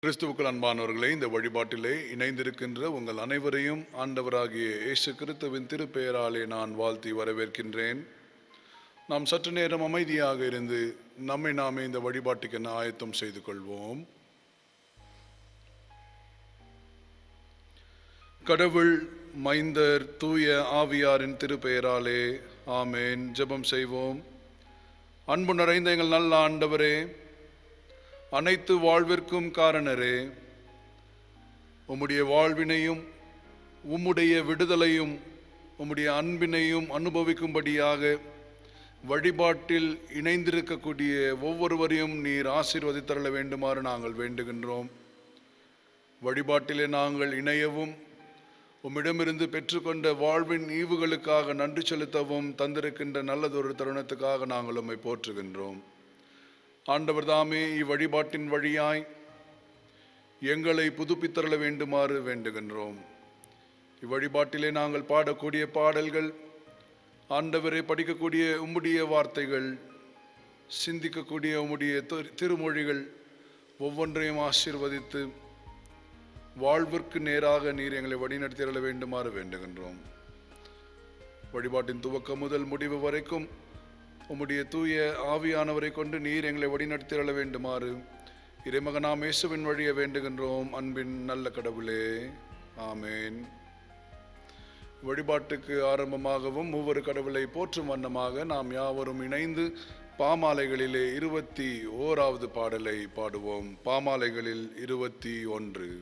கிறிஸ்துவுக்குள் அன்பானவர்களே, இந்த வழிபாட்டிலே இணைந்திருக்கின்ற உங்கள் அனைவரையும் ஆண்டவராகிய இயேசு கிறிஸ்துவின் திருப்பெயராலே நான் வாழ்த்தி வரவேற்கின்றேன். நாம் சற்று நேரம் அமைதியாக இருந்து நம்மை நாமே இந்த வழிபாட்டுக்கு ஆயத்தம் செய்து கொள்வோம். கடவுள் மைந்தர் தூய ஆவியாரின் திருப்பெயராலே ஆமேன். ஜெபம் செய்வோம். அன்பு நிறைந்த எங்கள் நல்ல ஆண்டவரே, அனைத்து வாழ்விற்கும் காரணரே, உம்முடைய வாழ்வினையும் உம்முடைய விடுதலையும் உம்முடைய அன்பினையும் அனுபவிக்கும்படியாக வழிபாட்டில் இணைந்திருக்கக்கூடிய ஒவ்வொருவரையும் நீர் ஆசீர்வதித்தருள வேண்டுமாறு நாங்கள் வேண்டுகின்றோம். வழிபாட்டிலே நாங்கள் இணையவும் உம்மிடமிருந்து பெற்றுக்கொண்ட வாழ்வின் ஈவுகளுக்காக நன்றி செலுத்தவும் தந்திருக்கின்ற நல்லதொரு தருணத்துக்காக நாங்கள் உம்மை போற்றுகின்றோம். ஆண்டவர் தாமே இவ்வழிபாட்டின் வழியாய் எங்களை புதுப்பித்தருள வேண்டுமாறு வேண்டுகின்றோம். இவ்வழிபாட்டிலே நாங்கள் பாடக்கூடிய பாடல்கள், ஆண்டவரை படிக்கக்கூடிய உம்முடைய வார்த்தைகள், சிந்திக்கக்கூடிய உம்முடைய திருமொழிகள் ஒவ்வொன்றையும் ஆசீர்வதித்து வாழ்விற்கு நேராக நீர் எங்களை வழிநடத்தியருள வேண்டுமாறு வேண்டுகின்றோம். வழிபாட்டின் துவக்கம் முதல் முடிவு வரைக்கும் உம்முடைய தூய ஆவியானவரை கொண்டு நீர் எங்களை வழிநடத்தியருள வேண்டுமாறு இறைமகனாம் இயேசுவின் வழிய வேண்டுகின்றோம். அன்பின் நல்ல கடவுளே, ஆமேன். வழிபாட்டுக்கு ஆரம்பமாகவும் ஒவ்வொரு கடவுளை போற்றும் வண்ணமாக நாம் யாவரும் இணைந்து பாமாலைகளிலே 21வது பாடலை பாடுவோம். பாமாலைகளில் 21.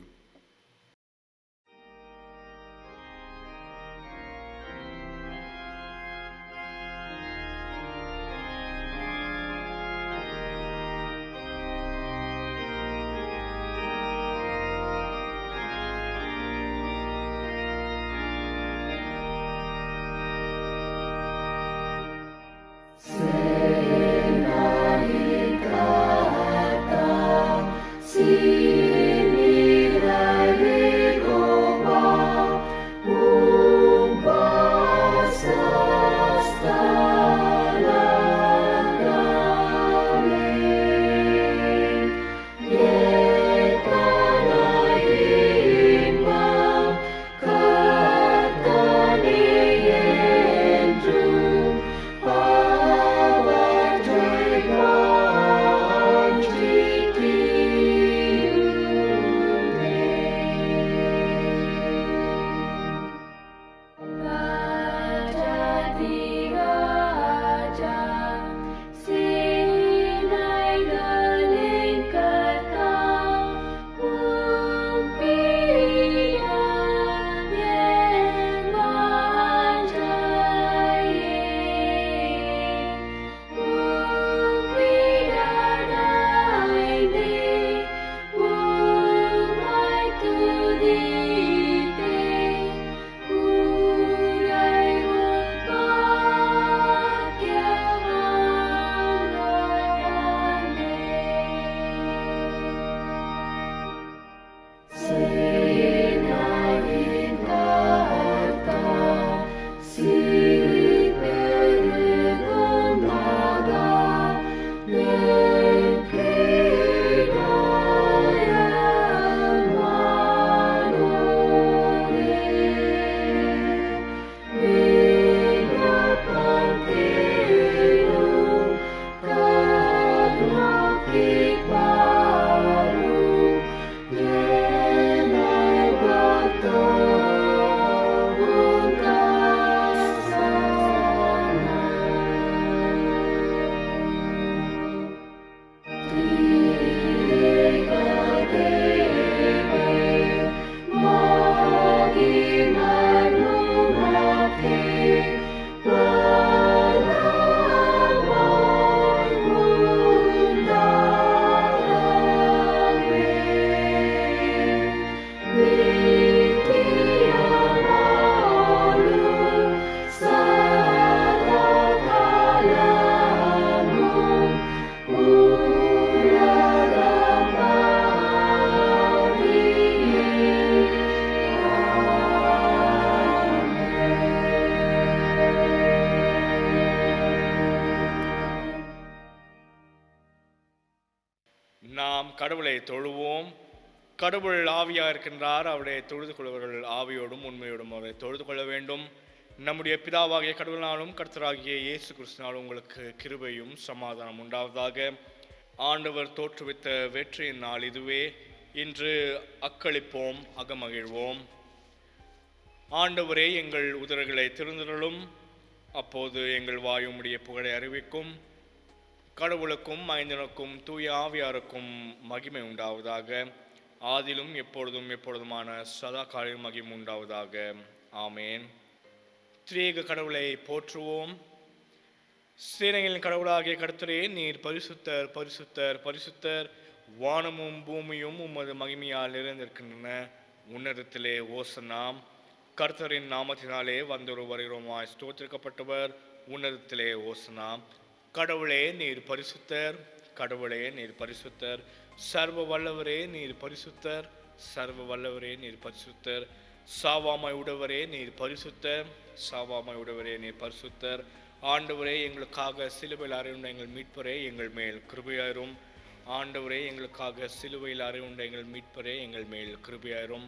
நாம் கடவுளை தொழுவோம். கடவுள் ஆவியாக இருக்கின்றார். அவரை தொழுது கொள்பவர்கள் ஆவியோடும் உண்மையோடும் அவரை தொழுது கொள்ள வேண்டும். நம்முடைய பிதாவாகிய கடவுளாலும் கர்த்தராகிய இயேசு கிறிஸ்துவினாலும் உங்களுக்கு கிருபையும் சமாதானம் உண்டாவதாக. ஆண்டவர் தோற்றுவித்த வெற்றியின் நாள் இதுவே. இன்று அக்களிப்போம், அகமகிழ்வோம். ஆண்டவரே, எங்கள் உதடுகளை திறந்திரளும், அப்போது எங்கள் வாயுமுடைய புகழை அறிவிக்கும். கடவுளுக்கும் மைந்தனுக்கும் தூய ஆவியாருக்கும் மகிமை உண்டாவதாக. ஆதிலும் எப்பொழுதும் எப்பொழுதுமான சதா காலிலும் மகிமை உண்டாவதாக. ஆமேன். திரியேக கடவுளை போற்றுவோம். சேனைகளின் கடவுளாகிய கர்த்தரே, நீர் பரிசுத்தர், பரிசுத்தர், பரிசுத்தர். வானமும் பூமியும் உமது மகிமையால் நிறைந்திருக்கின்றன. உன்னதத்திலே ஓசன்னா. கர்த்தரின் நாமத்தினாலே வந்தொரு வருகிறோமாய் ஸ்தோத்திரிக்கப்பட்டவர். உன்னதத்திலே ஓசன்னா. கடவுளே, நீர் பரிசுத்தர். கடவுளே, நீர் பரிசுத்தர். சர்வ வல்லவரே, நீர் பரிசுத்தர். சர்வ வல்லவரே, நீர் பரிசுத்தர். சாவாமை உடவரே, நீர் பரிசுத்தர். சாவாமை உடவரே, நீர் பரிசுத்தர். ஆண்டவரே, எங்களுக்காக சிலுவையில் அறையுண்ட எங்கள் மீட்பரே, எங்கள் மேல் கிருபையாயிரும். ஆண்டவரே, எங்களுக்காக சிலுவையில் அறையுண்ட எங்கள் மீட்பரே, எங்கள் மேல் கிருபையாயிரும்.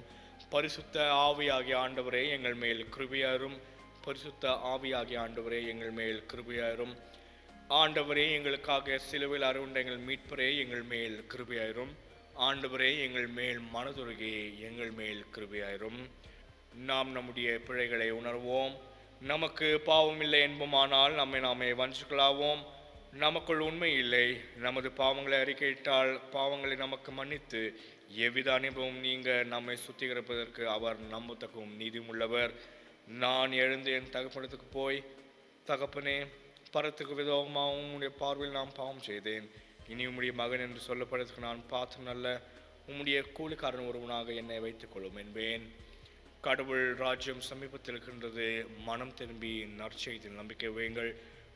பரிசுத்த ஆவியாகிய ஆண்டவரே, எங்கள் மேல் கிருபையாயிரும். பரிசுத்த ஆவியாகிய ஆண்டவரே, எங்கள் மேல் கிருபையாயிரும். ஆண்டவரே, எங்களுக்காக சிலுவையில் அறையுண்ட எங்கள் மீட்பரே, எங்கள் மேல் கிருபையாயிரும். ஆண்டவரே, எங்கள் மேல் மனதுருகி எங்கள் மேல் கிருபையாயிரும். நாம் நம்முடைய பிழைகளை உணர்வோம். நமக்கு பாவம் இல்லை என்போமானால் நம்மை நாமே வஞ்சிக்கலாவோம். நமக்குள் உண்மை இல்லை. நமது பாவங்களை அறிக்கையிட்டால் பாவங்களை நமக்கு மன்னித்து எவ்வித அனுபவம் நீங்க நம்மை சுத்திகரிப்பதற்கு அவர் நம்பத்தக்கவும் நீதியுள்ளவர். நான் எழுந்து என் தகப்பனத்துக்கு போய், தகப்பனே, பரத்துக்கு விதமாகவும் உம்முடைய பார்வையில் நான் பாவம் செய்தேன். இனி உம்முடைய மகன் என்று சொல்லப்படுறதுக்கு நான் பாத்திரம் அல்ல. உம்முடைய கூலிக்காரன் ஒருவனாக என்னை வைத்துக் கொள்ளும் என்பேன். கடவுள் ராஜ்யம் சமீபத்தில் இருக்கின்றது. மனம் திரும்பி நற்செய்தியில் நம்பிக்கை வையுங்கள்.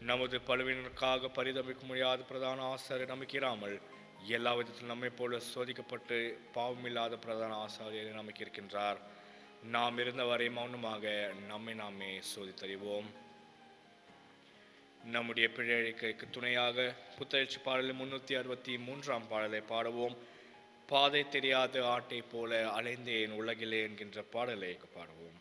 நமது பழுவினருக்காக பரிதவிக்க முடியாத பிரதான ஆசாரியர் நம்பிக்கிறாமல் எல்லா விதத்திலும் நம்மை போல சோதிக்கப்பட்டு பாவமில்லாத பிரதான ஆசாரியரை நம்பிக்கை இருக்கின்றார். நாம் இருந்தவரை மௌனமாக நம்மை நாமே சோதித்தறிவோம். நம்முடைய பிழைக்கு துணையாக புத்தெழுச்சி பாடலில் 363 பாடலை பாடுவோம். பாதை தெரியாத ஆட்டை போல அலைந்தேன் உலகிலே என்கின்ற பாடலை பாடுவோம்.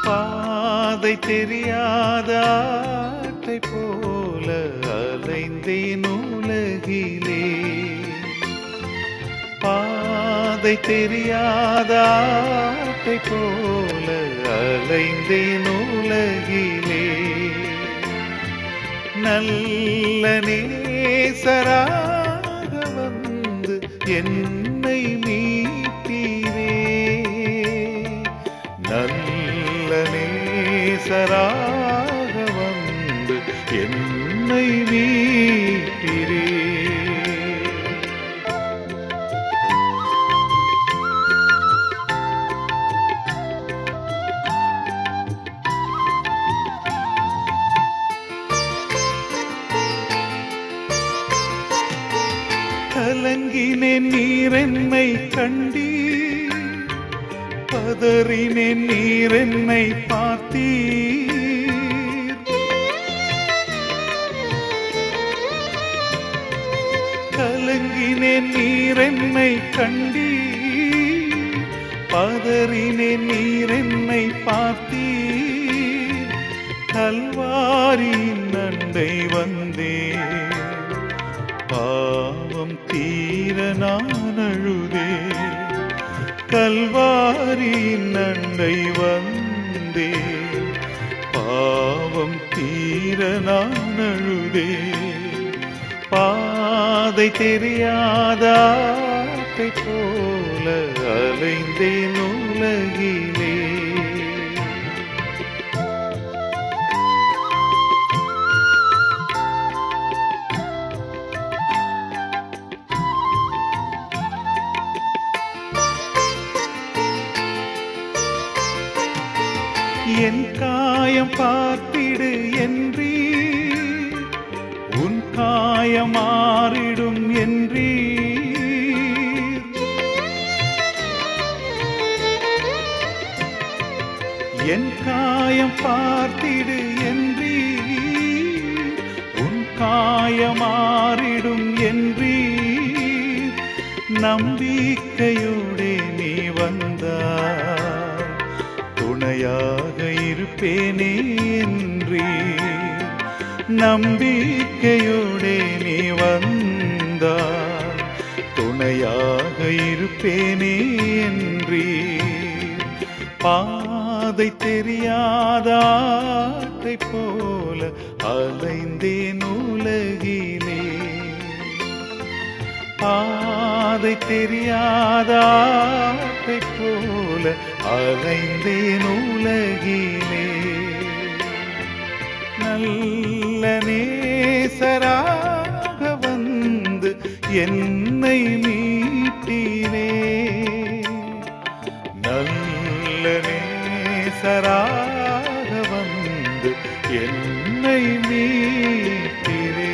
பாதை தெரியாத ஆட்டை போல அலைந்தேன் உலகிலே. பாதை தெரியாத ஆட்டை போல அலைந்தேன் உலகிலே. நல்ல நேசராக வந்து என்னை மீட்டீரே. நல்ல நேசராக வந்து என்னை மீட்டீரே. கலங்கினேன் நீரென்னை கண்டீர். பதறினேன் நீரென்னை பார்த்தீர். கலங்கினேன் நீரென்னை கண்டீர். பதறினேன் நீரென்னை பார்த்தீர். கல்வாரியின் அண்டை வந்தேன். பாவம் தீர நான் அழுதேன். கல்வாரியின் அண்டை வந்தேன். பாவம் தீர நான் அழுதேன். பாதை தெரியாத ஆட்டை போல அலைந்தேன் உலகிலே. என் காயம் பார்த்திடு என்றீர். உன் காயம் மாறிடும் என்றீர். என் காயம் பார்த்திடு என்றீர், உன் காயமாறிடும் என்றீர். நம்பிக்கையோடே நீ வந்தாய், துணையாக இருப்பேனே என்றீர். நம்பிக்கையோடே நீ வந்தாய், துணையாக இருப்பேனே என்றீர். பாதை தெரியாத ஆட்டை போல அலைந்தேன் உலகிலே, பாதை தெரியாத ஆட்டை போல அலைந்தேன் உலகிலே. நல்ல நேசராக வந்து என்னை மீட்டினே, நல்ல நேசராக வந்து என்னை மீட்டினே.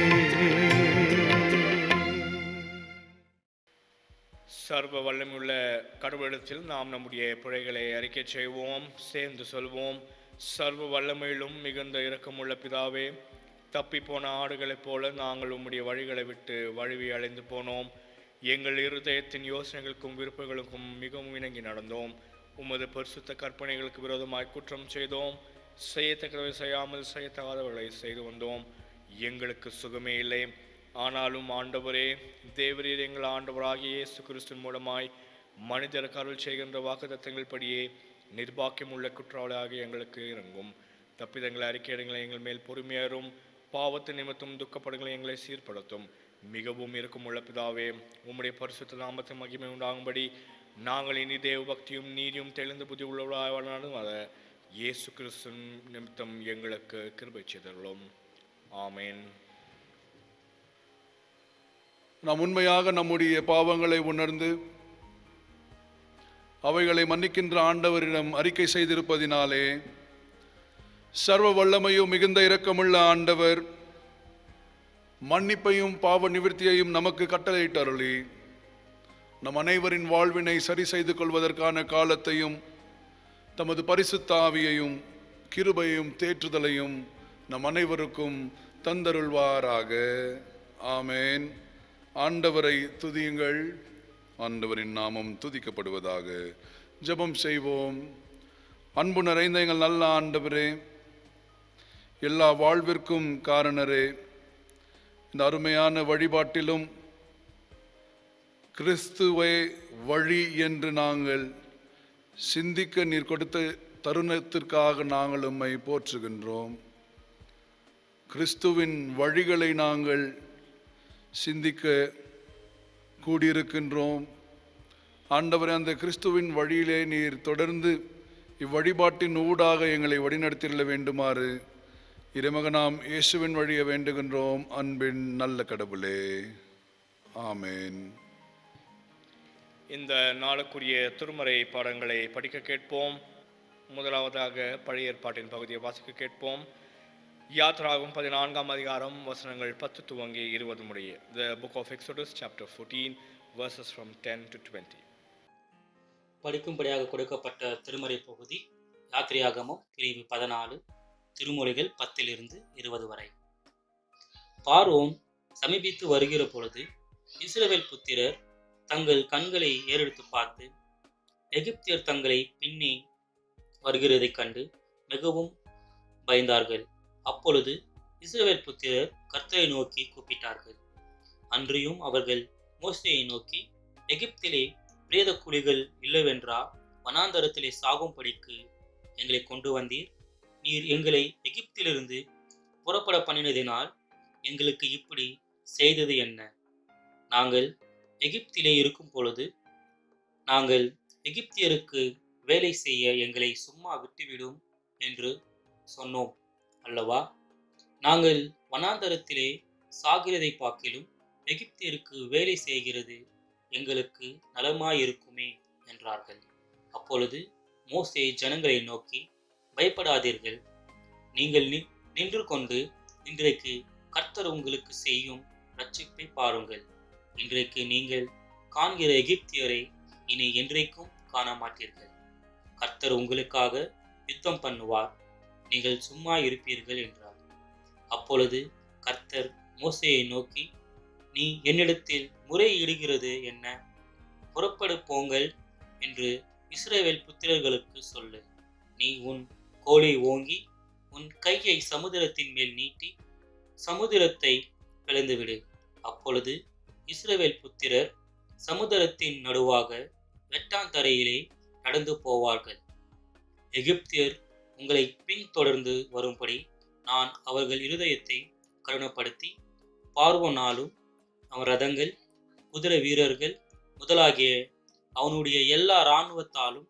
சர்வ வல்லமையுள்ள கடவுளிடத்தில் நாம் நம்முடைய பிழைகளை அறிக்கை செய்வோம், சேர்ந்து சொல்வோம். சர்வ வல்லமையிலும் மிகுந்த இரக்கமுள்ள பிதாவே, தப்பிப்போன ஆடுகளைப் போல நாங்கள் உம்முடைய வழிகளை விட்டு வழுவி அலைந்து போனோம். எங்கள் இருதயத்தின் யோசனைகளுக்கும் விருப்பங்களுக்கும் மிகவும் இணங்கி நடந்தோம். உமது பரிசுத்த கற்பனைகளுக்கு விரோதமாய் குற்றம் செய்தோம். செய்யத்தக்கவை செய்யாமல் செய்யத்தகாதவர்களை செய்து வந்தோம். எங்களுக்கு சுகமே இல்லை. ஆனாலும் ஆண்டவரே, தேவரீர் எங்கள் ஆண்டவராகிய இயேசு கிறிஸ்துவின் மூலமாய் மனிதருக்கு அருள் செய்கின்ற வாக்குத்தத்தங்கள் படியே நிர்பாக்கியம் உள்ள குற்றவாளியாக எங்களுக்கு இறங்கும். தப்பிதங்களை அறிக்கையிடங்களை எங்கள் மேல் பொறுமையாரும், பாவத்து நிமித்தம் துக்கப்படுங்களை எங்களை சீர்படுத்தும். மிகவும் இருக்குமுள்ள பிதாவே, உம்முடைய பரிசுத்த நாமத்தின் மகிமை உண்டாகும்படி நாங்கள் இனி தேவ பக்தியும் நீதியும் தெளிந்த புத்தி உள்ளவர்களாக அதை இயேசு கிறிஸ்து நிமித்தம் எங்களுக்கு கிருபை செய்தருளும். ஆமேன். நாம் உண்மையாக நம்முடைய பாவங்களை உணர்ந்து அவைகளை மன்னிக்கின்ற ஆண்டவரிடம் அறிக்கை செய்திருப்பதினாலே, சர்வ வல்லமையும் மிகுந்த இரக்கமுள்ள ஆண்டவர் மன்னிப்பையும் பாவ நிவிர்த்தியையும் நமக்கு கட்டளையிட்டருளி நம் அனைவரின் வாழ்வினை சரி செய்து கொள்வதற்கான காலத்தையும் தமது பரிசுத்த ஆவியையும் கிருபையும் தேற்றுதலையும் நம் அனைவருக்கும் தந்தருள்வாராக. ஆமேன். ஆண்டவரை துதியுங்கள். ஆண்டவரின் நாமம் துதிக்கப்படுவதாக. ஜெபம் செய்வோம். அன்பு நிறைந்த எங்கள் நல்ல ஆண்டவரே, எல்லா வாழ்விற்கும் காரணரே, இந்த அருமையான வழிபாட்டிலும் கிறிஸ்துவே வழி என்று நாங்கள் சிந்திக்க நீர் கொடுத்த தருணத்திற்காக நாங்கள் உம்மை போற்றுகின்றோம். கிறிஸ்துவின் வழிகளை நாங்கள் சிந்திக்க கூடியிருக்கின்றோம். ஆண்டவரே, அந்த கிறிஸ்துவின் வழியிலே நீர் தொடர்ந்து இவ்வழிபாட்டின் ஊடாக எங்களை வழிநடத்திட வேண்டுமாறு இறைமகனாம் இயேசுவின் வழியை வேண்டுகின்றோம். அன்பின் நல்ல கடவுளே. ஆமேன். இந்த நாளுக்குரிய திருமறை பாடங்களை படிக்க கேட்போம். முதலாவதாக பழைய ஏற்பாட்டின் பகுதியை வாசிக்க கேட்போம். யாத்ராகும் 14ஆம் அதிகாரம் வசனங்கள் 10 துவங்கி 20 முடிய. The book of Exodus chapter 14 verses from 10 to 20. படிக்கும்படியாக கொடுக்கப்பட்ட திருமறை பகுதி யாத்திரையாகமம் பிரிவு 14, திருமொழிகள் 10 - 20 வரை. பார்வோன் சமீபித்து வருகிற பொழுது இஸ்ரவேல் புத்திரர் தங்கள் கண்களை ஏறெடுத்து பார்த்து எகிப்தியர் தங்களை பின்னே வருகிறதைக் கண்டு மிகவும் பயந்தார்கள். அப்பொழுது இஸ்ரவேல் புத்திரர் கர்த்தரை நோக்கி கூப்பிட்டார்கள். அன்றியும் அவர்கள் மோசேயை நோக்கி, எகிப்திலே பிரேத குழிகள் இல்லவென்றா வனாந்தரத்திலே சாகும்படிக்கு எங்களை கொண்டு வந்தீர்? நீர் எங்களை எகிப்திலிருந்து புறப்பட பண்ணினதினால் எங்களுக்கு இப்படி செய்தது என்ன? நாங்கள் எகிப்திலே இருக்கும் பொழுது நாங்கள் எகிப்தியருக்கு வேலை செய்ய எங்களை சும்மா விட்டுவிடும் என்று சொன்னோம் அல்லவா? நாங்கள் வனாந்தரத்திலே சாகிறதை பார்க்கிலும் எகிப்தியருக்கு வேலை செய்கிறது எங்களுக்கு நலமாயிருக்குமே என்றார்கள். அப்பொழுது மோசே ஜனங்களை நோக்கி, பயப்படாதீர்கள், நீங்கள் நின்று கொண்டு இன்றைக்கு கர்த்தர் உங்களுக்கு செய்யும் ரட்சிப்பை பாருங்கள். இன்றைக்கு நீங்கள் காண்கிற எகிப்தியரை இனி என்றைக்கும் காண மாட்டீர்கள். கர்த்தர் உங்களுக்காக யுத்தம் பண்ணுவார், நீங்கள் சும்மா இருப்பீர்கள் என்றார். அப்பொழுது கர்த்தர் மோசேயை நோக்கி, நீ என்னிடத்தில் முறையிடுகிறது என்ன? புறப்படு போங்கள் என்று இஸ்ரவேல் புத்திரர்களுக்கு சொல்லு. நீ உன் கோலை ஓங்கி உன் கையை சமுத்திரத்தின் மேல் நீட்டி சமுத்திரத்தை பிளந்துவிடு. அப்பொழுது இஸ்ரவேல் புத்திரர் சமுத்திரத்தின் நடுவாக வெட்டாந்தரையிலே நடந்து போவார்கள். எகிப்தியர் உங்களை பின்தொடர்ந்து வரும்படி நான் அவர்கள் இருதயத்தை கருணப்படுத்தி பார்வோனாலும் அவன் ரதங்கள் குதிரை வீரர்கள் முதலாகிய அவனுடைய எல்லா இராணுவத்தாலும்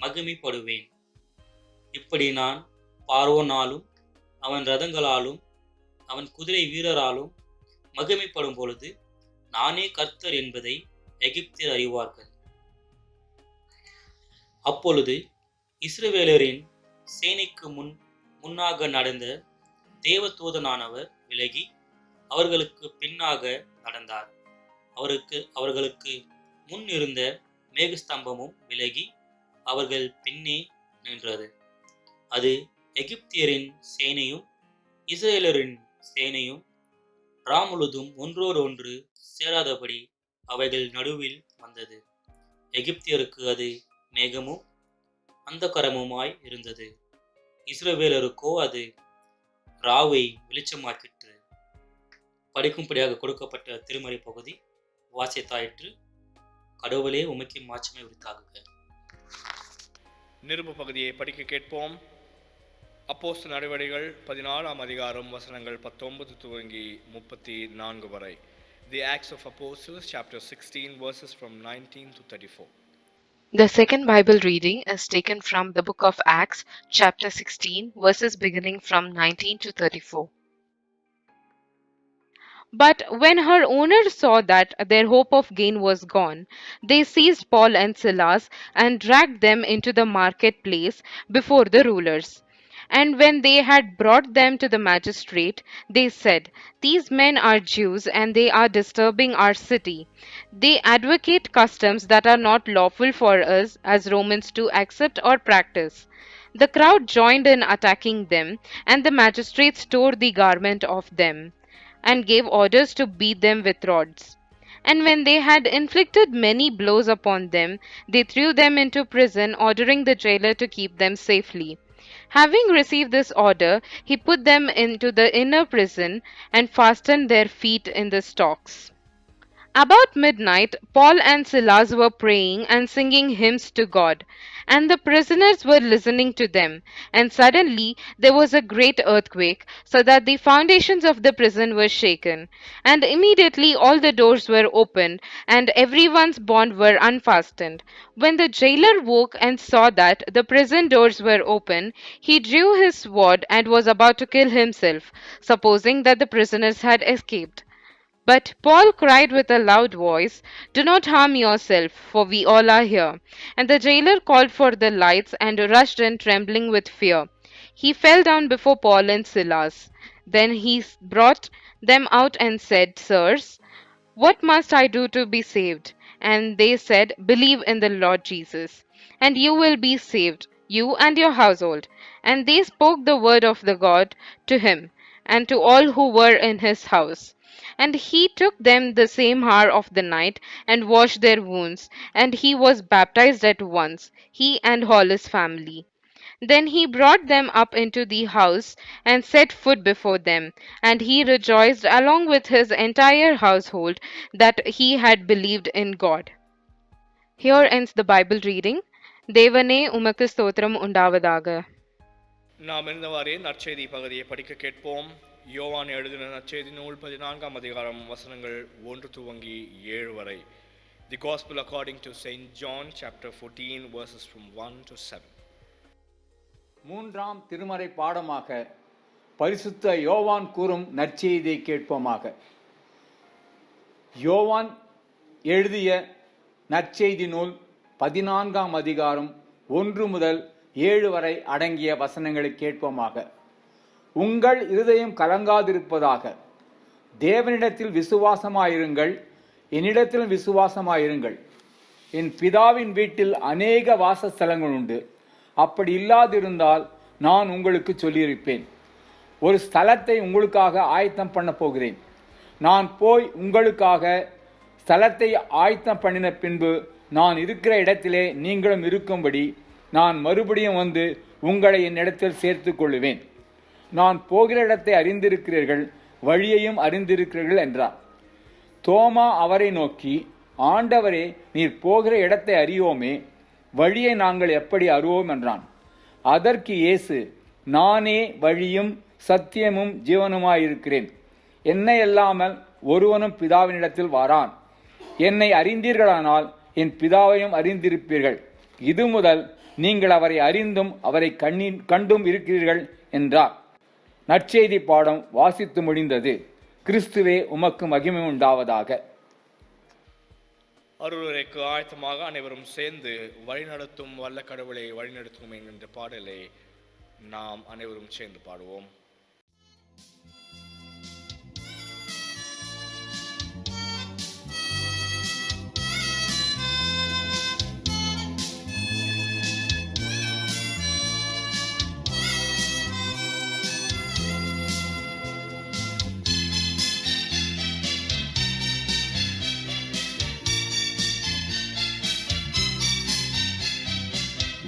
மகிமைப்படுவேன். இப்படி நான் பார்வோனாலும் அவன் ரதங்களாலும் அவன் குதிரை வீரராலும் மகிமைப்படும் பொழுது நானே கர்த்தர் என்பதை எகிப்தியர் அறிவார்கள். அப்பொழுது இஸ்ரவேலரின் சேனைக்கு முன்னாக நடந்த தேவதூதனானவர் விலகி அவர்களுக்கு பின்னாக நடந்தார். அவர்களுக்கு முன் இருந்த மேகஸ்தம்பமும் விலகி அவர்கள் பின்னே நின்றது. அது எகிப்தியரின் சேனையும் இஸ்ரவேலரின் சேனையும் ராமுழுதும் ஒன்றோடு ஒன்று சேராதபடி அவைகள் நடுவில் வந்தது. எகிப்தியருக்கு அது மேகமும் அந்தகரமுமாய் இருந்தது. இஸ்ரவேலருக்கோ அது ராவை வெளிச்சமாக்கிற்று. படிக்கும்படியாக கொடுக்கப்பட்ட திருமறை பகுதி வாசித்தாயிற்று. கடவுளே உமக்கு மாட்சிமை உரித்தாகுக. நிருப பகுதியை படிக்க கேட்போம். அப்போஸ்தலர் நடவடிக்கைகள் 14ஆம் அதிகாரம் வசனங்கள் 19 துவங்கி 34 வரை. The Acts of Apostles, chapter 16, verses from 19 to 34. The second Bible reading is taken from the book of Acts, chapter 16, verses beginning from 19 to 34. But when her owners saw that their hope of gain was gone, they seized Paul and Silas and dragged them into the marketplace before the rulers. And when they had brought them to the magistrate, they said, "These men are Jews, and they are disturbing our city. They advocate customs that are not lawful for us as Romans to accept or practice." The crowd joined in attacking them, and the magistrates tore the garment of them and gave orders to beat them with rods. And when they had inflicted many blows upon them, they threw them into prison, ordering the jailer to keep them safely. Having received this order, he put them into the inner prison and fastened their feet in the stocks. About midnight, Paul and Silas were praying and singing hymns to God, and the prisoners were listening to them. And suddenly there was a great earthquake, so that the foundations of the prison were shaken. And immediately all the doors were opened, and everyone's bonds were unfastened. When the jailer woke and saw that the prison doors were open, he drew his sword and was about to kill himself, supposing that the prisoners had escaped. But Paul cried with a loud voice, "Do not harm yourself, for we all are here." And the jailer called for the lights and rushed in trembling with fear. He fell down before Paul and Silas. Then he brought them out and said, "Sirs, what must I do to be saved?" And they said, "Believe in the Lord Jesus, and you will be saved, you and your household." And they spoke the word of the God to him and to all who were in his house. And he took them the same hour of the night and washed their wounds, and he was baptized at once, he and all his family. Then he brought them up into the house and set food before them, and he rejoiced along with his entire household that he had believed in God. Here ends the Bible reading. தேவனே உமக்கு ஸ்தோத்திரம் உண்டாவதாக. நாம் இருந்தவாறே நற்செய்தி பகுதியை படிக்க கேட்போம். யோவான் எழுதின நற்செய்தி நூல் 14ஆம் அதிகாரம் வசனங்கள் 1 துவங்கி 7 வரை. The Gospel according to Saint John, chapter 14, verses from 1 to 7. மூன்றாம் திருமறை பாடமாக பரிசுத்த யோவான் கூறும் நற்செய்தியை கேட்போமாக. யோவான் எழுதிய நற்செய்தி நூல் 14ஆம் அதிகாரம் 1 முதல் 7 வரை அடங்கிய வசனங்களை கேட்போமாக. உங்கள் இருதயம் கலங்காதிருப்பதாக. தேவனிடத்தில் விசுவாசமாயிருங்கள், என்னிடத்திலும் விசுவாசமாயிருங்கள். என் பிதாவின் வீட்டில் அநேக வாசஸ்தலங்கள் உண்டு. அப்படி இல்லாதிருந்தால் நான் உங்களுக்கு சொல்லியிருப்பேன். ஒரு ஸ்தலத்தை உங்களுக்காக ஆயத்தம் பண்ண போகிறேன். நான் போய் உங்களுக்காக ஸ்தலத்தை ஆயத்தம் பண்ணின பின்பு நான் இருக்கிற இடத்திலே நீங்களும் இருக்கும்படி நான் மறுபடியும் வந்து உங்களை என்னிடத்தில் சேர்த்து கொள்ளுவேன். நான் போகிற இடத்தை அறிந்திருக்கிறீர்கள், வழியையும் அறிந்திருக்கிறீர்கள் என்றார். தோமா அவரை நோக்கி, ஆண்டவரே, நீர் போகிற இடத்தை அறியோமே, வழியை நாங்கள் எப்படி அறிவோம் என்றான். அதற்கு இயேசு, நானே வழியும் சத்தியமும் ஜீவனுமாயிருக்கிறேன். என்னை அல்லாமல் ஒருவனும் பிதாவினிடத்தில் வாரான். என்னை அறிந்தீர்களானால் என் பிதாவையும் அறிந்திருப்பீர்கள். இது முதல் நீங்கள் அவரை அறிந்தும் அவரை கண்டும் இருக்கிறீர்கள் என்றார். நற்செய்தி பாடம் வாசித்து முடிந்தது. கிறிஸ்துவே உமக்கு மகிமை உண்டாவதாக. அருளுரைக்கு ஆயத்தமாக அனைவரும் சேர்ந்து வழிநடத்தும் வல்ல கடவுளை வழிநடத்தும் என்கின்ற பாடலை நாம் அனைவரும் சேர்ந்து பாடுவோம்.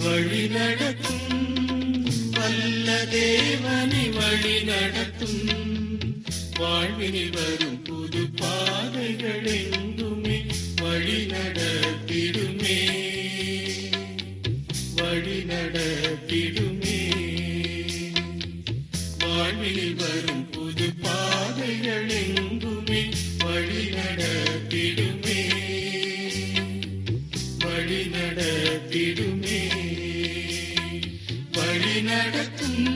வழி நடத்தும் வல்ல தேவனை வழி நடத்தும், வாழ்வினில் வரும் புது பாதைகள் எங்குமே வழி நடத்திடுமே, வழி நடத்திடுமே. வாழ்வினில் வரும் புது பாதைகள் எங்குமே வழி நடத்திடுமே, வழி நடத்திடுமே. வழி நடத்தும்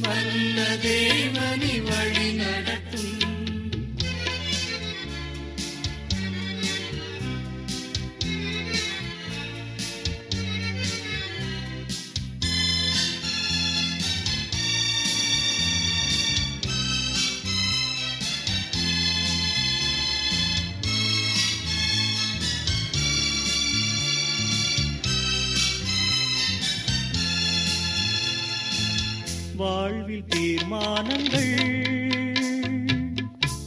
வல்ல தேவனை வழி நடத்தும். வாழ்வில் தீர்மானங்கள்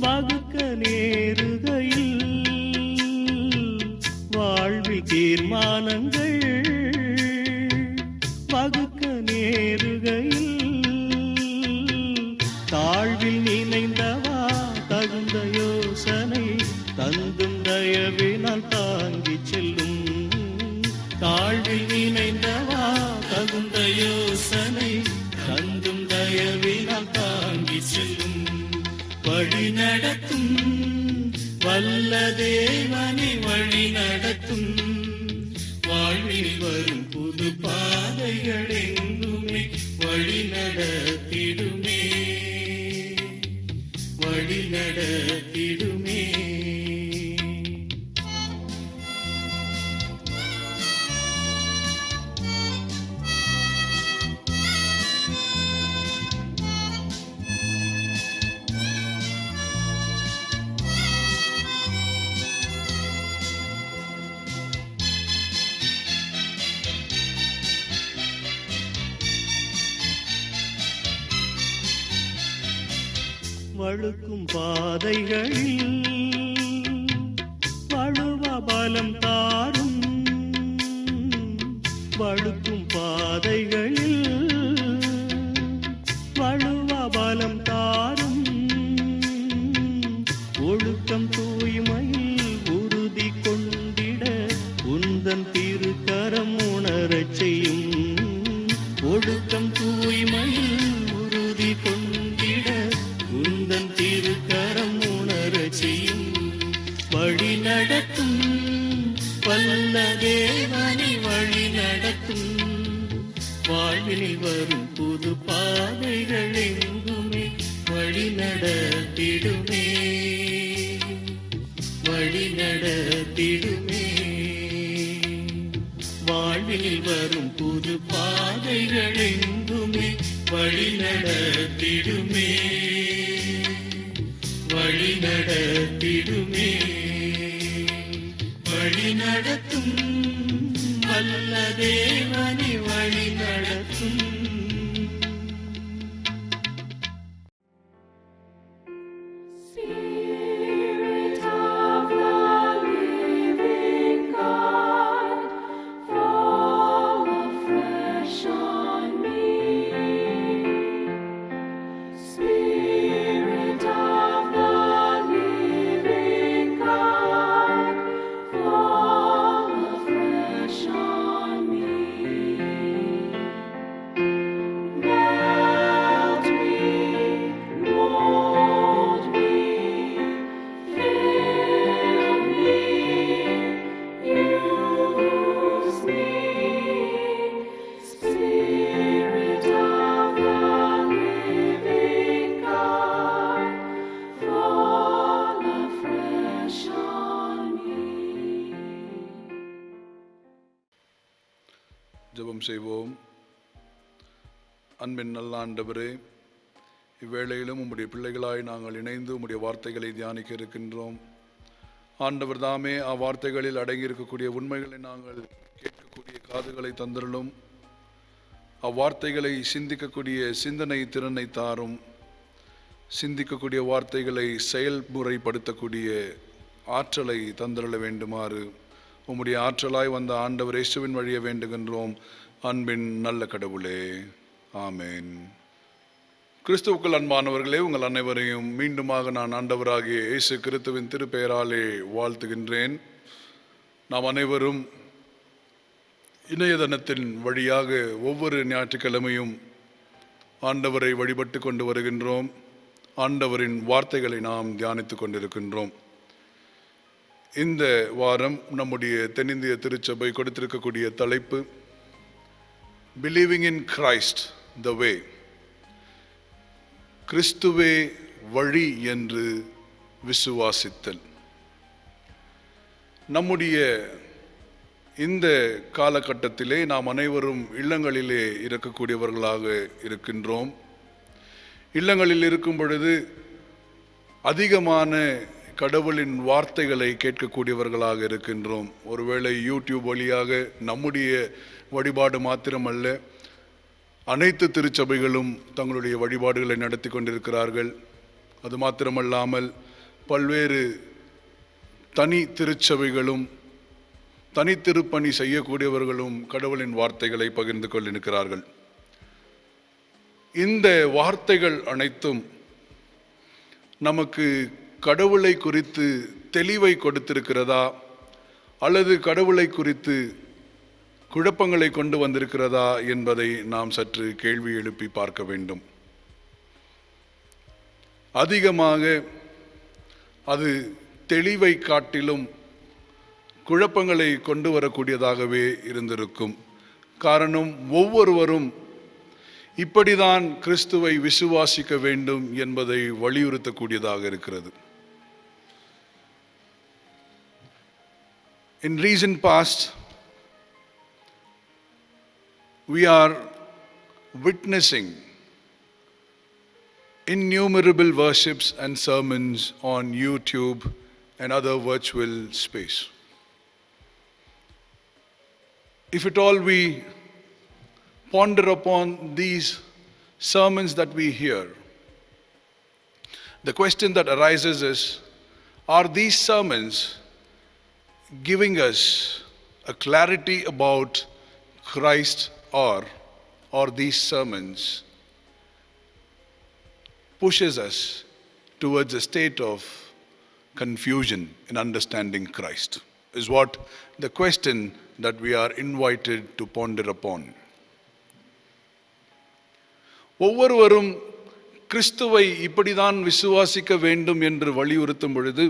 வகுக்க நேருகையில், வாழ்வில் தீர்மானங்கள் வகுக்க நேருகையில், தாழ்வில் நினைந்தவா தகுந்த யோசனை தந்தும் தயவினால் தாங்கி செல்லும். தாழ்வில் நினைந்தவா தகுந்த யோசனை தந்தும் தயவினால் தாங்கி செல்லும். வழி நடத்தும் வல்ல தேவனை வழி நடத்தும், வாழ்வில் வரும் புது பாதைகள் எங்குமே வழி நடத்திடுமே, வழி நடத்திடுமே. வழுக்கும் பாதைகளில் வழுவ பலம் தாரும், வழுக்கும் பாதைகளில் வழுவ பலம் தாரும். ஒழுக்கம் தூய்மையில் உறுதி கொண்டிட உந்தன் திருக்கரம் உணரச் செய்யும். ஒழுக்கம் தூய்மையில் உறுதி கொண்டிட உந்தன் திருக்கரம் உணரச் செய்யும். வழி நடத்தும் வல்ல தேவனை வழி நடத்தும், வாழ்வில் வரும் புது பாதைகள் எங்குமே வழி நடத்திடுமே, வழி நடத்திடுமே. வாழ்வில் வரும் புது பாதைகள் எங்குமே வழி நடத்திடுமே, வழி நடத்திடுமே. வழி நடத்தும் வல்ல தேவனை வழி செய்வோம். அன்பின் நல்ல ஆண்டவரே, இவ்வேளையிலும் உம்முடைய பிள்ளைகளாய் நாங்கள் இணைந்து உம்முடைய வார்த்தைகளை தியானிக்க இருக்கின்றோம். ஆண்டவர் தாமே அவ்வார்த்தைகளில் அடங்கியிருக்கக்கூடிய உண்மைகளை நாங்கள் கேட்கக்கூடிய காதுகளை தந்தருளும். அவ்வார்த்தைகளை சிந்திக்கக்கூடிய சிந்தனை திறனை தாரும். சிந்திக்கக்கூடிய வார்த்தைகளை செயல்முறைப்படுத்தக்கூடிய ஆற்றலை தந்தருள வேண்டுமாறு உம்முடைய ஆற்றலாய் வந்த ஆண்டவர் இயேசுவின் வழியை வேண்டுகின்றோம். அன்பின் நல்ல கடவுளே, ஆமேன். கிறிஸ்துவுக்குள் அன்பானவர்களே, உங்கள் அனைவரையும் மீண்டுமாக நான் ஆண்டவராகிய இயேசு கிறிஸ்துவின் திருப்பெயராலே வாழ்த்துகின்றேன். நாம் அனைவரும் இணையதளத்தின் வழியாக ஒவ்வொரு ஞாயிற்றுக்கிழமையும் ஆண்டவரை வழிபட்டு கொண்டு வருகின்றோம். ஆண்டவரின் வார்த்தைகளை நாம் தியானித்து கொண்டிருக்கின்றோம். இந்த வாரம் நம்முடைய தென்னிந்திய திருச்சபை கொடுத்திருக்கக்கூடிய தலைப்பு பிலீவிங் இன் கிரைஸ்ட் த வே, கிறிஸ்துவே வழி என்று விசுவாசித்தல். நம்முடைய இந்த காலகட்டத்திலே நாம் அனைவரும் இல்லங்களிலே இருக்கக்கூடியவர்களாக இருக்கின்றோம். இல்லங்களில் இருக்கும் பொழுது அதிகமான கடவுளின் வார்த்தைகளை கேட்கக்கூடியவர்களாக இருக்கின்றோம். ஒருவேளை யூடியூப் வழியாக நம்முடைய வழிபாடு மாத்திரமல்ல, அனைத்து திருச்சபைகளும் தங்களுடைய வழிபாடுகளை நடத்தி கொண்டிருக்கிறார்கள். அது மாத்திரமல்லாமல் பல்வேறு தனி திருச்சபைகளும் தனித்திருப்பணி செய்யக்கூடியவர்களும் கடவுளின் வார்த்தைகளை பகிர்ந்து கொண்டிருக்கிறார்கள். இந்த வார்த்தைகள் அனைத்தும் நமக்கு கடவுளை குறித்து தெளிவை கொடுத்திருக்கிறதா அல்லது கடவுளை குறித்து குழப்பங்களை கொண்டு வந்திருக்கிறதா என்பதை நாம் சற்று கேள்வி எழுப்பி பார்க்க வேண்டும். அதிகமாக அது தெளிவை காட்டிலும் குழப்பங்களை கொண்டு வரக்கூடியதாகவே இருந்திருக்கும். காரணம், ஒவ்வொருவரும் இப்படிதான் கிறிஸ்துவை விசுவாசிக்க வேண்டும் என்பதை வலியுறுத்தக்கூடியதாக இருக்கிறது. In recent past, we are witnessing innumerable worships and sermons on YouTube and other virtual space. If at all we ponder upon these sermons that we hear, the question that arises is, are these sermons giving us a clarity about Christ, or these sermons pushes us towards a state of confusion in understanding Christ, is what the question that we are invited to ponder upon. ஒவ்வொருவரும் கிறிஸ்துவை இப்படிதான் விசுவாசிக்க வேண்டும் என்று வலியுறுத்தும் பொழுது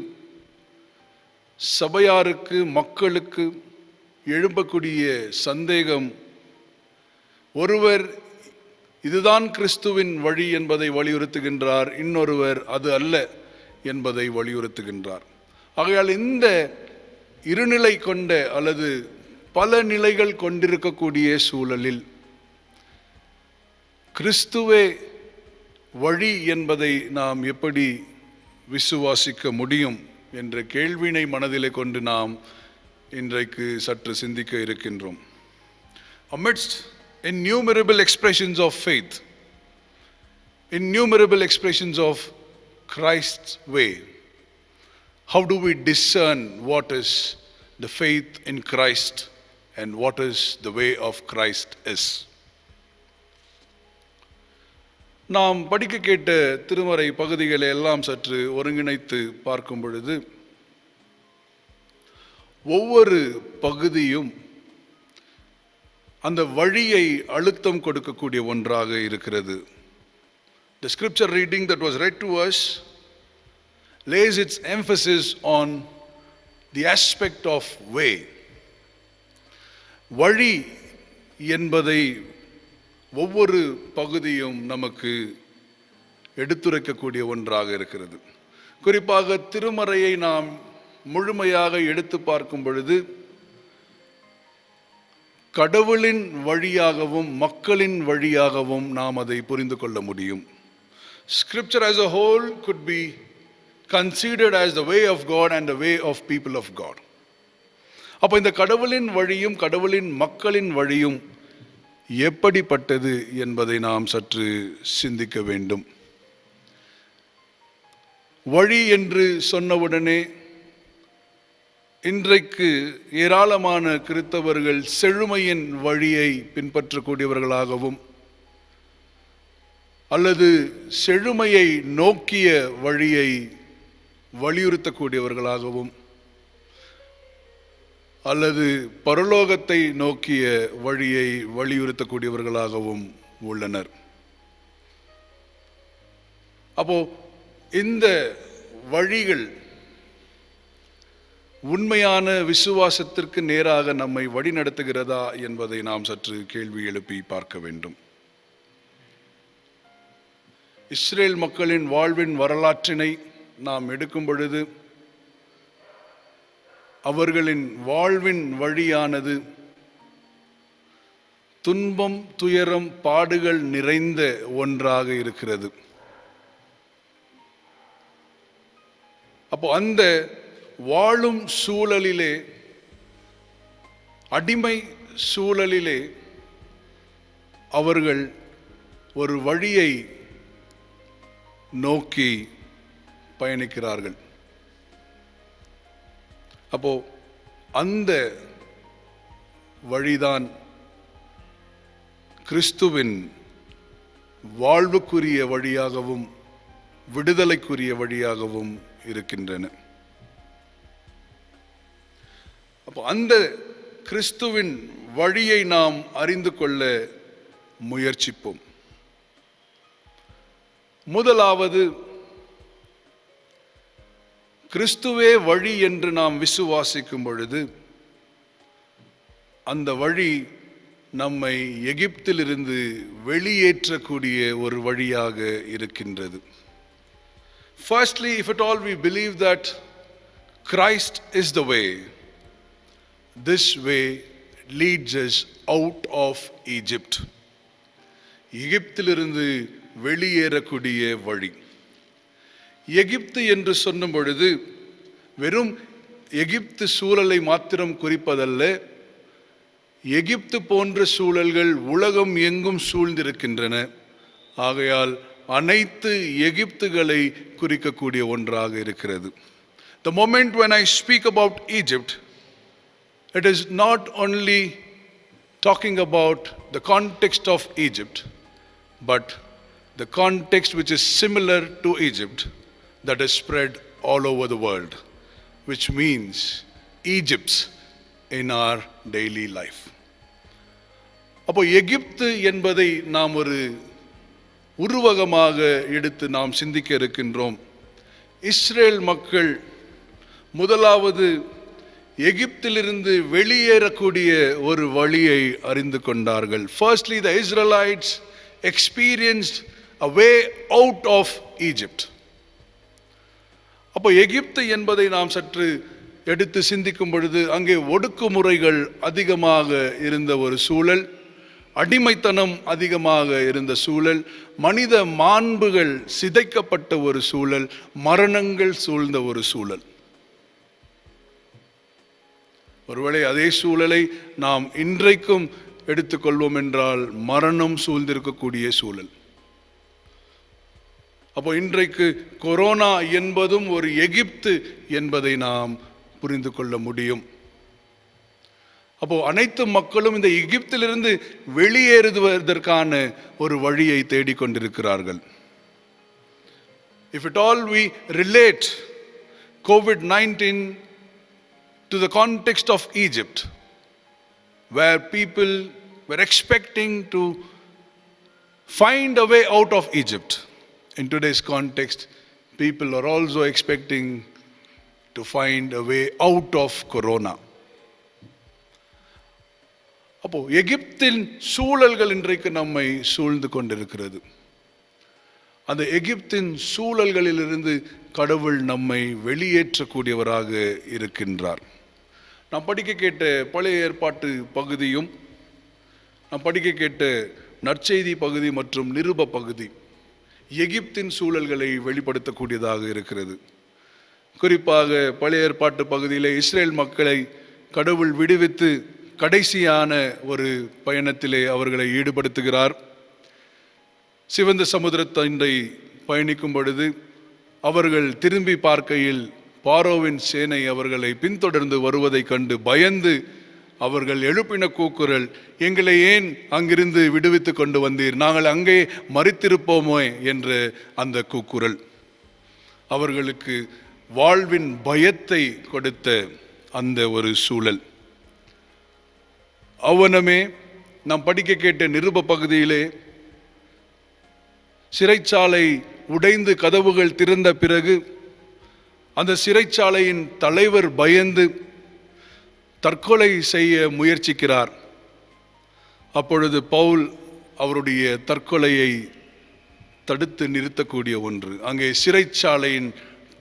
சபையாருக்கு, மக்களுக்கு எழும்பக்கூடிய சந்தேகம், ஒருவர் இதுதான் கிறிஸ்துவின் வழி என்பதை வலியுறுத்துகின்றார், இன்னொருவர் அது அல்ல என்பதை வலியுறுத்துகின்றார். ஆகையால் இந்த இருநிலை கொண்ட அல்லது பல நிலைகள் கொண்டிருக்கக்கூடிய சூழலில் கிறிஸ்துவே வழி என்பதை நாம் எப்படி விசுவாசிக்க முடியும் என்ற கேள்வினை மனதிலே கொண்டு நாம் இன்றைக்கு சற்று சிந்திக்க இருக்கின்றோம். Amidst innumerable expressions of faith, innumerable expressions of Christ's way, how do we discern what is the faith in Christ and what is the way of Christ is? நாம் படிக்க கேட்ட திருமறை பகுதிகளை எல்லாம் சற்று ஒருங்கிணைத்து பார்க்கும் பொழுது ஒவ்வொரு பகுதியும் அந்த வழியை அழுத்தம் கொடுக்கக்கூடிய ஒன்றாக இருக்கிறது. The scripture reading that was read to us lays its emphasis on the aspect of way. வழி என்பதை ஒவ்வொரு பகுதியும் நமக்கு எடுத்துரைக்கக்கூடிய ஒன்றாக இருக்கிறது. குறிப்பாக திருமறையை நாம் முழுமையாக எடுத்து பார்க்கும் பொழுது கடவுளின் வழியாகவும் மக்களின் வழியாகவும் நாம் அதை புரிந்து கொள்ள முடியும். Scripture as a whole could be considered as the way of God and the way of people of God. அப்போ இந்த கடவுளின் வழியும் கடவுளின் மக்களின் வழியும் எப்படிப்பட்டது என்பதை நாம் சற்று சிந்திக்க வேண்டும். வழி என்று சொன்னவுடனே இன்றைக்கு ஏராளமான கிறிஸ்தவர்கள் செழுமையின் வழியை பின்பற்றக்கூடியவர்களாகவும் அல்லது செழுமையை நோக்கிய வழியை வலியுறுத்தக்கூடியவர்களாகவும் அல்லது பரலோகத்தை நோக்கிய வழியை வலியுறுத்தக்கூடியவர்களாகவும் உள்ளனர். அப்போ இந்த வழிகள் உண்மையான விசுவாசத்திற்கு நேராக நம்மை வழிநடத்துகிறதா என்பதை நாம் சற்று கேள்வி எழுப்பி பார்க்க வேண்டும். இஸ்ரேல் மக்களின் வாழ்வின் வரலாற்றினை நாம் எடுக்கும் பொழுது அவர்களின் வாழ்வின் வழியானது துன்பம், துயரம், பாடுகள் நிறைந்த ஒன்றாக இருக்கிறது. அப்போ அந்த வாழும் சூழலிலே, அடிமை சூழலிலே அவர்கள் ஒரு வழியை நோக்கி பயணிக்கிறார்கள். அப்போ அந்த வழிதான் கிறிஸ்துவின் வாழ்வுக்குரிய வழியாகவும் விடுதலைக்குரிய வழியாகவும் இருக்கின்றன. அப்போ அந்த கிறிஸ்துவின் வழியை நாம் அறிந்து கொள்ள முயற்சிப்போம். முதலாவது, கிறிஸ்துவே வழி என்று நாம் விசுவாசிக்கும் பொழுது அந்த வழி நம்மை எகிப்திலிருந்து வெளியேற்றக்கூடிய ஒரு வழியாக இருக்கின்றது. Firstly, if at all we believe that Christ is the way, this way leads us out of Egypt. எகிப்திலிருந்து வெளியேறக்கூடிய வழி. எகிப்து என்று சொன்னும் பொழுது வெறும் எகிப்து சூழலை மாத்திரம் குறிப்பதல்ல, எகிப்து போன்ற சூழல்கள் உலகம் எங்கும் சூழ்ந்திருக்கின்றன. ஆகையால் அனைத்து எகிப்துகளை குறிக்கக்கூடிய ஒன்றாக இருக்கிறது. The moment when I speak about Egypt, it is not only talking about the context of Egypt, but the context which is similar to Egypt that is spread all over the world, which means Egypts in our daily life. அப்போ எகிப்து என்பதை நாம் ஒரு உருவகமாக எடுத்து நாம் சிந்திக்க இருக்கின்றோம். Israel மக்கள் முதலாவது எகிப்திலிருந்து வெளியேறக்கூடிய ஒரு வழியை அறிந்து கொண்டார்கள். Firstly, the Israelites experienced a way out of Egypt. அப்போ எகிப்து என்பதை நாம் சற்று எடுத்து சிந்திக்கும் பொழுது அங்கே ஒடுக்குமுறைகள் அதிகமாக இருந்த ஒரு சூழல், அடிமைத்தனம் அதிகமாக இருந்த சூழல், மனித மாண்புகள் சிதைக்கப்பட்ட ஒரு சூழல், மரணங்கள் சூழ்ந்த ஒரு சூழல். ஒருவேளை அதே சூழலை நாம் இன்றைக்கும் எடுத்துக்கொள்வோம் என்றால் மரணம் சூழ்ந்திருக்கக்கூடிய சூழல். அப்போ இன்றைக்கு கொரோனா என்பதும் ஒரு எகிப்து என்பதை நாம் புரிந்து கொள்ள முடியும். அப்போ அனைத்து மக்களும் இந்த எகிப்திலிருந்து வெளியேறுவதற்கான ஒரு வழியை தேடிக்கொண்டிருக்கிறார்கள். If at all we relate COVID-19 to the context of Egypt, where people were expecting to find a way out of Egypt, in today's context, people are also expecting to find a way out of Corona. அப்போ எகிப்தின் சூழல்கள் இன்றைக்கு நம்மை சூழ்ந்து கொண்டிருக்கிறது. அந்த எகிப்தின் சூழல்களிலிருந்து கடவுள் நம்மை வெளியேற்றக்கூடியவராக இருக்கின்றார். நாம் படிக்க கேட்ட பழைய ஏற்பாட்டு பகுதியும் நாம் படிக்க கேட்ட நற்செய்தி பகுதி மற்றும் நிருப பகுதி எகிப்தின் சூழல்களை வெளிப்படுத்தக்கூடியதாக இருக்கிறது. குறிப்பாக பழைய ஏற்பாட்டு பகுதியிலே இஸ்ரேல் மக்களை கடவுள் விடுவித்து கடைசியான ஒரு பயணத்திலே அவர்களை ஈடுபடுத்துகிறார். சிவந்த சமுத்திரத்தை பயணிக்கும் பொழுது அவர்கள் திரும்பி பார்க்கையில் பாரோவின் சேனை அவர்களை பின்தொடர்ந்து வருவதை கண்டு பயந்து அவர்கள் எழுப்பின கூக்குரல், எங்களை ஏன் அங்கிருந்து விடுவித்து கொண்டு வந்தீர், நாங்கள் அங்கே மரித்திருப்போமோ என்ற அந்த கூக்குரல் அவர்களுக்கு வாழ்வின் பயத்தை கொடுத்த அந்த ஒரு சூழல். அவ்வனமே நாம் படிக்க கேட்ட நிருப பகுதியிலே சிறைச்சாலை உடைந்து கதவுகள் திறந்த பிறகு அந்த சிறைச்சாலையின் தலைவர் பயந்து தற்கொலை செய்ய முயற்சிக்கிறார். அப்பொழுது பவுல் அவருடைய தற்கொலையை தடுத்து நிறுத்தக்கூடிய ஒன்று. அங்கே சிறைச்சாலையின்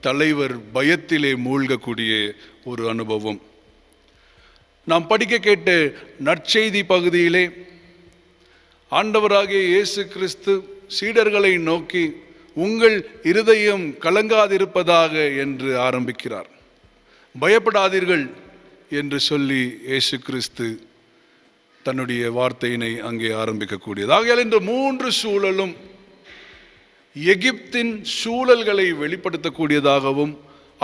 தலைவர் பயத்திலே மூழ்கக்கூடிய ஒரு அனுபவம். நாம் படிக்க கேட்ட நற்செய்தி பகுதியிலே ஆண்டவராகிய இயேசு கிறிஸ்து சீடர்களை நோக்கி உங்கள் இருதயம் கலங்காதிருப்பதாக என்று ஆரம்பிக்கிறார். பயப்படாதீர்கள் என்று சொல்லி இயேசு கிறிஸ்து தன்னுடைய வார்த்தையினை அங்கே ஆரம்பிக்கக்கூடியது. ஆகையால் இந்த மூன்று சூழலும் எகிப்தின் சூழல்களை வெளிப்படுத்தக்கூடியதாகவும்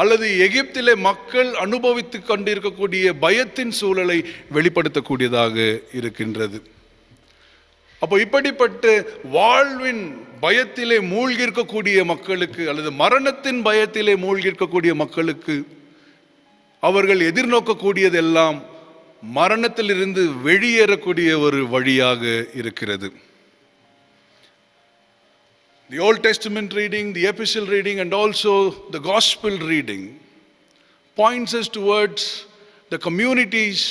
அல்லது எகிப்திலே மக்கள் அனுபவித்து கொண்டிருக்கக்கூடிய பயத்தின் சூழலை வெளிப்படுத்தக்கூடியதாக இருக்கின்றது. அப்போ இப்படிப்பட்ட வாழ்வின் பயத்திலே மூழ்கியிருக்கக்கூடிய மக்களுக்கு அல்லது மரணத்தின் பயத்திலே மூழ்கியிருக்கக்கூடிய மக்களுக்கு அவர்கள் எதிர்நோக்கக்கூடியதெல்லாம் மரணத்திலிருந்து வெளியேறக்கூடிய ஒரு வழியாக இருக்கிறது. The Old Testament reading, the epistle reading and also the gospel reading points us towards the communities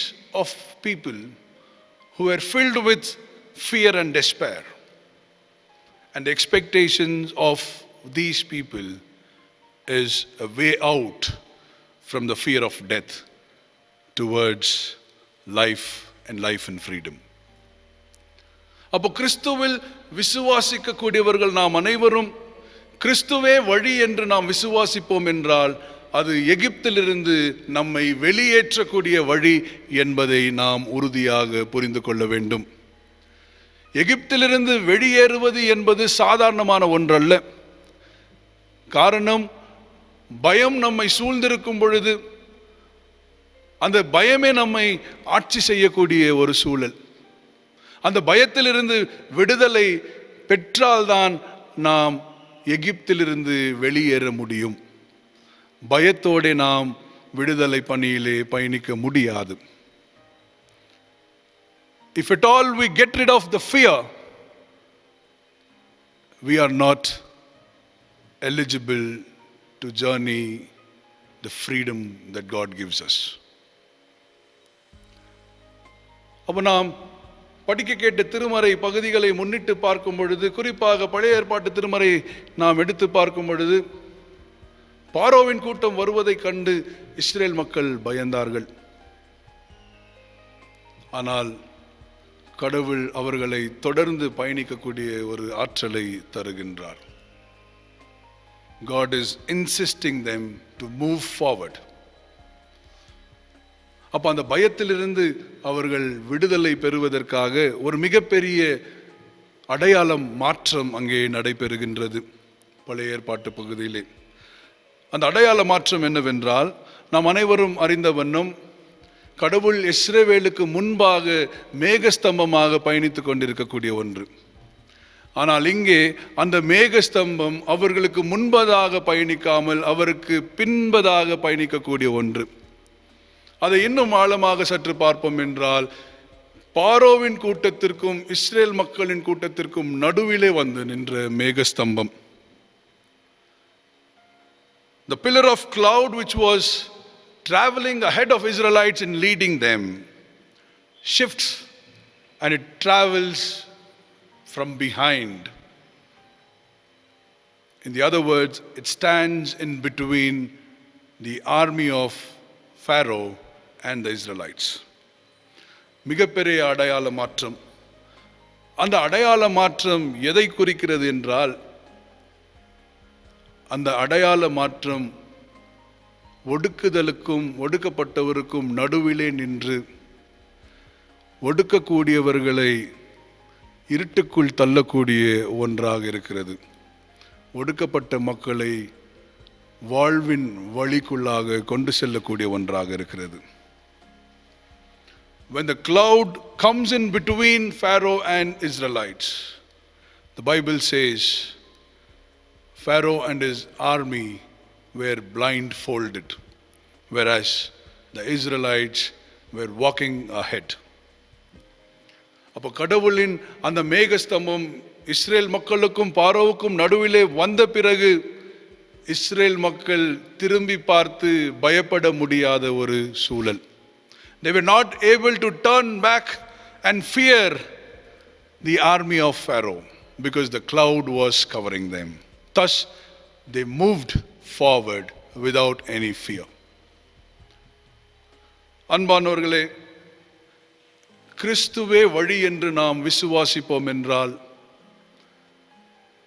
of people who are filled with fear and despair. And the expectations of these people is a way out from the fear of death towards life and life and freedom. அப்போ கிறிஸ்துவில் விசுவாசிக்க கூடியவர்கள் நாம் அனைவரும் கிறிஸ்துவே வழி என்று நாம் விசுவாசிப்போம் என்றால் அது எகிப்திலிருந்து நம்மை வெளியேற்றக்கூடிய வழி என்பதை நாம் உறுதியாக புரிந்து கொள்ள வேண்டும். எகிப்திலிருந்து வெளியேறுவது என்பது சாதாரணமான ஒன்றல்ல. காரணம், பயம் நம்மை சூழ்ந்திருக்கும் பொழுது அந்த பயமே நம்மை ஆட்சி செய்யக்கூடிய ஒரு சூழல். அந்த பயத்திலிருந்து விடுதலை பெற்றால்தான் நாம் எகிப்திலிருந்து வெளியேற முடியும். பயத்தோடு நாம் விடுதலை பணியிலே பயணிக்க முடியாது. If at all we get rid of the fear, we are not eligible to journey the freedom that God gives us. அப்போ நாம் படிக்க கேட்ட திருமறை பகுதிகளை முன்னிட்டு பார்க்கும் பொழுது, குறிப்பாக பழைய ஏற்பாட்டு திருமறை நாம் எடுத்து பார்க்கும் பொழுது, பாரோவின் கூட்டம் வருவதை கண்டு இஸ்ரேல் மக்கள் பயந்தார்கள். ஆனால் கடவுள் அவர்களை தொடர்ந்து பயணிக்கக்கூடிய ஒரு ஆற்றலை தருகின்றார். God is insisting them to move forward. அப்போ அந்த பயத்திலிருந்து அவர்கள் விடுதலை பெறுவதற்காக ஒரு மிகப்பெரிய அடையாளம் மாற்றம் அங்கே நடைபெறுகின்றது பழைய ஏற்பாட்டு பகுதியிலே. அந்த அடையாள மாற்றம் என்னவென்றால், நாம் அனைவரும் அறிந்த வண்ணம் கடவுள் இஸ்ரவேலுக்கு முன்பாக மேகஸ்தம்பமாக பயணித்து கொண்டிருக்கக்கூடிய ஒன்று. ஆனால் இங்கே அந்த மேகஸ்தம்பம் அவர்களுக்கு முன்பதாக பயணிக்காமல் அவருக்கு பின்பதாக பயணிக்கக்கூடிய ஒன்று. அதை இன்னும் ஆழமாக சற்று பார்ப்போம் என்றால், பாரோவின் கூட்டத்திற்கும் இஸ்ரேல் மக்களின் கூட்டத்திற்கும் நடுவிலே வந்து நின்ற மேகஸ்தம்பம். The pillar of cloud which was traveling ahead of Israelites and leading them shifts and it travels from behind. In the other words, it stands in between the army of Pharaoh and the Israelites. மிகப்பெரிய அடையாள மாற்றம். அந்த அடையாள மாற்றம் எதை குறிக்கிறது என்றால், அந்த அடையாள மாற்றம் ஒடுக்குதலுக்கும் ஒடுக்கப்பட்டவருக்கும் நடுவிலே நின்று ஒடுக்கக்கூடியவர்களை இருட்டுக்குள் தள்ளக்கூடிய ஒன்றாக இருக்கிறது. ஒடுக்கப்பட்ட மக்களை வாழ்வின் வழிக்குள்ளாக கொண்டு செல்லக்கூடிய ஒன்றாக இருக்கிறது. When the cloud comes in between Pharaoh and Israelites, the Bible says Pharaoh and his army were blindfolded, whereas the Israelites were walking ahead. அப்போ கடவுளின் அந்த மேகஸ்தம்பம் இஸ்ரேல் மக்களுக்கும் பார்வோவுக்கும் நடுவிலே வந்த பிறகு இஸ்ரேல் மக்கள் திரும்பி பார்த்து பயப்பட முடியாத ஒரு சூழல். They were not able to turn back and fear the army of Pharaoh because the cloud was covering them. Thus, they moved forward without any fear. அன்பானவர்களே, கிறிஸ்துவே வழி என்று நாம் விசுவாசிப்போம் என்றால்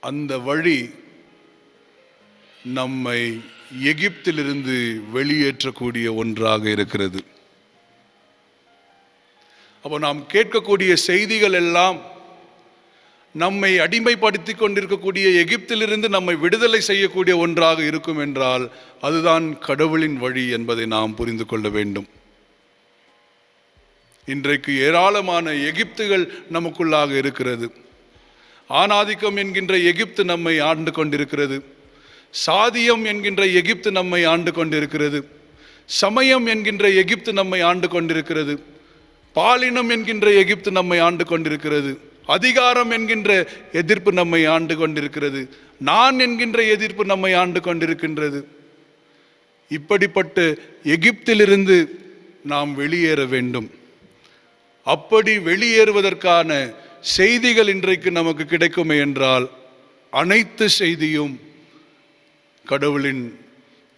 அந்த வழி நம்மை எகிப்திலிருந்து வெளியேற்றக்கூடிய ஒன்றாக இருக்கிறது. அப்போ நாம் கேட்கக்கூடிய செய்திகள் எல்லாம் நம்மை அடிமைப்படுத்தி கொண்டிருக்கக்கூடிய எகிப்திலிருந்து நம்மை விடுதலை செய்யக்கூடிய ஒன்றாக இருக்கும் என்றால் அதுதான் கடவுளின் வழி என்பதை நாம் புரிந்து கொள்ள வேண்டும். இன்றைக்கு ஏராளமான எகிப்துகள் நமக்குள்ளாக இருக்கிறது. ஆணாதிக்கம் என்கின்ற எகிப்து நம்மை ஆண்டு கொண்டிருக்கிறது. சாதியம் என்கின்ற எகிப்து நம்மை ஆண்டு கொண்டிருக்கிறது. சமயம் என்கின்ற எகிப்து நம்மை ஆண்டு கொண்டிருக்கிறது. பாலினம் என்கின்ற எகிப்து நம்மை ஆண்டு கொண்டிருக்கிறது. அதிகாரம் என்கின்ற எதிர்ப்பு நம்மை ஆண்டு கொண்டிருக்கிறது. நான் என்கின்ற எதிர்ப்பு நம்மை ஆண்டு கொண்டிருக்கின்றது. இப்படிப்பட்ட எகிப்திலிருந்து நாம் வெளியேற வேண்டும். அப்படி வெளியேறுவதற்கான செய்திகள் இன்றைக்கு நமக்கு கிடைக்குமே என்றால் அனைத்து செய்தியும் கடவுளின்